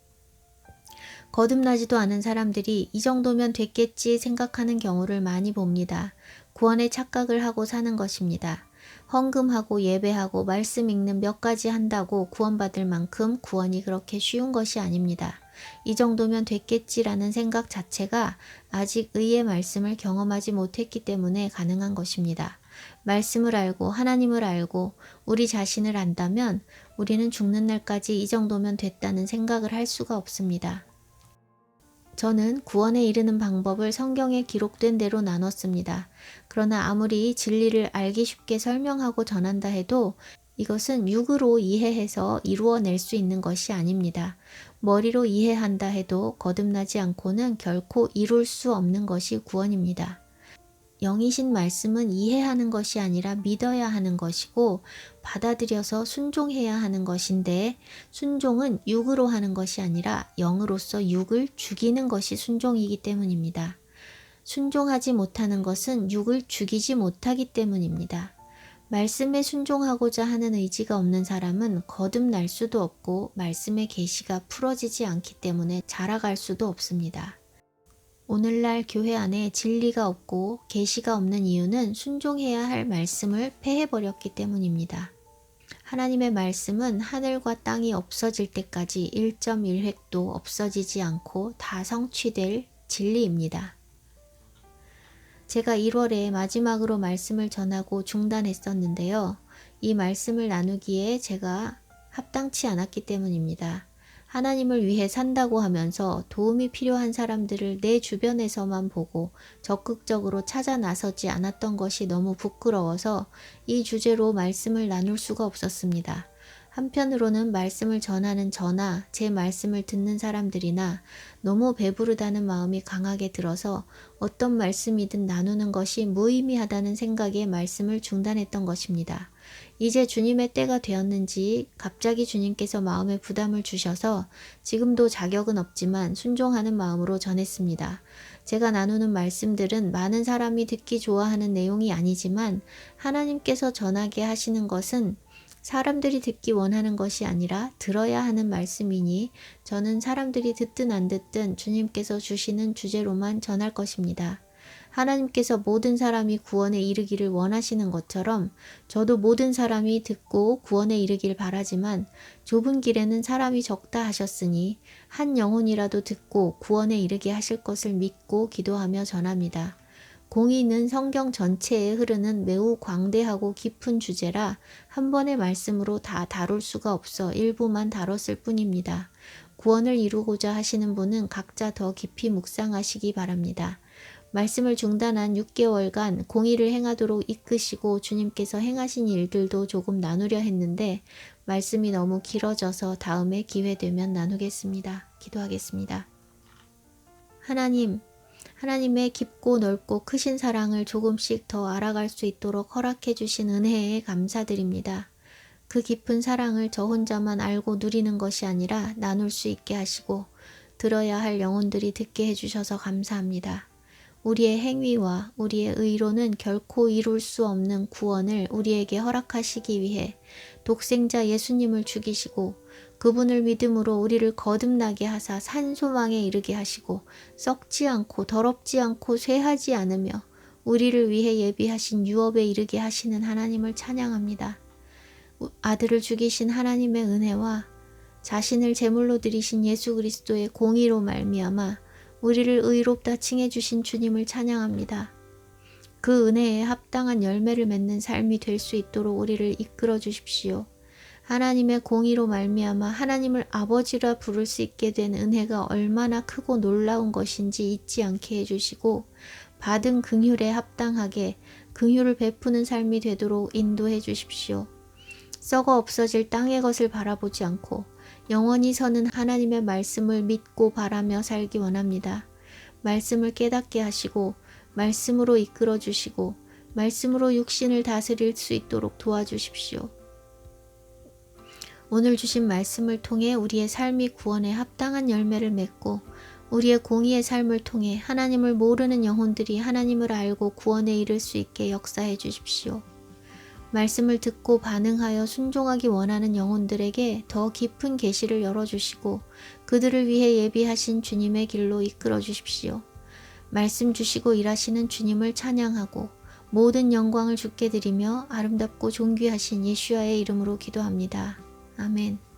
거듭나지도 않은 사람들이 이 정도면 됐겠지 생각하는 경우를 많이 봅니다. 구원에 착각을 하고 사는 것입니다. 헌금하고 예배하고 말씀 읽는 몇 가지 한다고 구원받을 만큼 구원이 그렇게 쉬운 것이 아닙니다. 이 정도면 됐겠지라는 생각 자체가 아직 의의 말씀을 경험하지 못했기 때문에 가능한 것입니다. 말씀을 알고 하나님을 알고 우리 자신을 안다면 우리는 죽는 날까지 이 정도면 됐다는 생각을 할 수가 없습니다. 저는 구원에 이르는 방법을 성경에 기록된 대로 나눴습니다. 그러나 아무리 진리를 알기 쉽게 설명하고 전한다 해도 이것은 육으로 이해해서 이루어낼 수 있는 것이 아닙니다. 머리로 이해한다 해도 거듭나지 않고는 결코 이룰 수 없는 것이 구원입니다. 영이신 말씀은 이해하는 것이 아니라 믿어야 하는 것이고 받아들여서 순종해야 하는 것인데 순종은 육으로 하는 것이 아니라 영으로서 육을 죽이는 것이 순종이기 때문입니다. 순종하지 못하는 것은 육을 죽이지 못하기 때문입니다. 말씀에 순종하고자 하는 의지가 없는 사람은 거듭날 수도 없고 말씀의 계시가 풀어지지 않기 때문에 자라갈 수도 없습니다. 오늘날 교회 안에 진리가 없고 계시가 없는 이유는 순종해야 할 말씀을 폐해버렸기 때문입니다. 하나님의 말씀은 하늘과 땅이 없어질 때까지 1.1획도 없어지지 않고 다 성취될 진리입니다. 제가 1월에 마지막으로 말씀을 전하고 중단했었는데요. 이 말씀을 나누기에 제가 합당치 않았기 때문입니다. 하나님을 위해 산다고 하면서 도움이 필요한 사람들을 내 주변에서만 보고 적극적으로 찾아 나서지 않았던 것이 너무 부끄러워서 이 주제로 말씀을 나눌 수가 없었습니다. 한편으로는 말씀을 전하는 저나 제 말씀을 듣는 사람들이나 너무 배부르다는 마음이 강하게 들어서 어떤 말씀이든 나누는 것이 무의미하다는 생각에 말씀을 중단했던 것입니다. 이제 주님의 때가 되었는지 갑자기 주님께서 마음에 부담을 주셔서 지금도 자격은 없지만 순종하는 마음으로 전했습니다. 제가 나누는 말씀들은 많은 사람이 듣기 좋아하는 내용이 아니지만 하나님께서 전하게 하시는 것은 사람들이 듣기 원하는 것이 아니라 들어야 하는 말씀이니 저는 사람들이 듣든 안 듣든 주님께서 주시는 주제로만 전할 것입니다. 하나님께서 모든 사람이 구원에 이르기를 원하시는 것처럼 저도 모든 사람이 듣고 구원에 이르길 바라지만 좁은 길에는 사람이 적다 하셨으니 한 영혼이라도 듣고 구원에 이르게 하실 것을 믿고 기도하며 전합니다. 공의는 성경 전체에 흐르는 매우 광대하고 깊은 주제라 한 번의 말씀으로 다 다룰 수가 없어 일부만 다뤘을 뿐입니다. 구원을 이루고자 하시는 분은 각자 더 깊이 묵상하시기 바랍니다. 말씀을 중단한 6개월간 공의를 행하도록 이끄시고 주님께서 행하신 일들도 조금 나누려 했는데 말씀이 너무 길어져서 다음에 기회 되면 나누겠습니다. 기도하겠습니다. 하나님의 깊고 넓고 크신 사랑을 조금씩 더 알아갈 수 있도록 허락해 주신 은혜에 감사드립니다. 그 깊은 사랑을 저 혼자만 알고 누리는 것이 아니라 나눌 수 있게 하시고 들어야 할 영혼들이 듣게 해주셔서 감사합니다. 우리의 행위와 우리의 의로는 결코 이룰 수 없는 구원을 우리에게 허락하시기 위해 독생자 예수님을 죽이시고 그분을 믿음으로 우리를 거듭나게 하사 산소망에 이르게 하시고 썩지 않고 더럽지 않고 쇠하지 않으며 우리를 위해 예비하신 유업에 이르게 하시는 하나님을 찬양합니다. 아들을 죽이신 하나님의 은혜와 자신을 제물로 드리신 예수 그리스도의 공의로 말미암아 우리를 의롭다 칭해 주신 주님을 찬양합니다. 그 은혜에 합당한 열매를 맺는 삶이 될 수 있도록 우리를 이끌어 주십시오. 하나님의 공의로 말미암아 하나님을 아버지라 부를 수 있게 된 은혜가 얼마나 크고 놀라운 것인지 잊지 않게 해주시고 받은 긍휼에 합당하게 긍휼을 베푸는 삶이 되도록 인도해 주십시오. 썩어 없어질 땅의 것을 바라보지 않고 영원히 서는 하나님의 말씀을 믿고 바라며 살기 원합니다. 말씀을 깨닫게 하시고 말씀으로 이끌어 주시고 말씀으로 육신을 다스릴 수 있도록 도와주십시오. 오늘 주신 말씀을 통해 우리의 삶이 구원에 합당한 열매를 맺고 우리의 공의의 삶을 통해 하나님을 모르는 영혼들이 하나님을 알고 구원에 이를 수 있게 역사해 주십시오. 말씀을 듣고 반응하여 순종하기 원하는 영혼들에게 더 깊은 계시를 열어주시고 그들을 위해 예비하신 주님의 길로 이끌어 주십시오. 말씀 주시고 일하시는 주님을 찬양하고 모든 영광을 주께 드리며 아름답고 존귀하신 예수야의 이름으로 기도합니다. 아멘.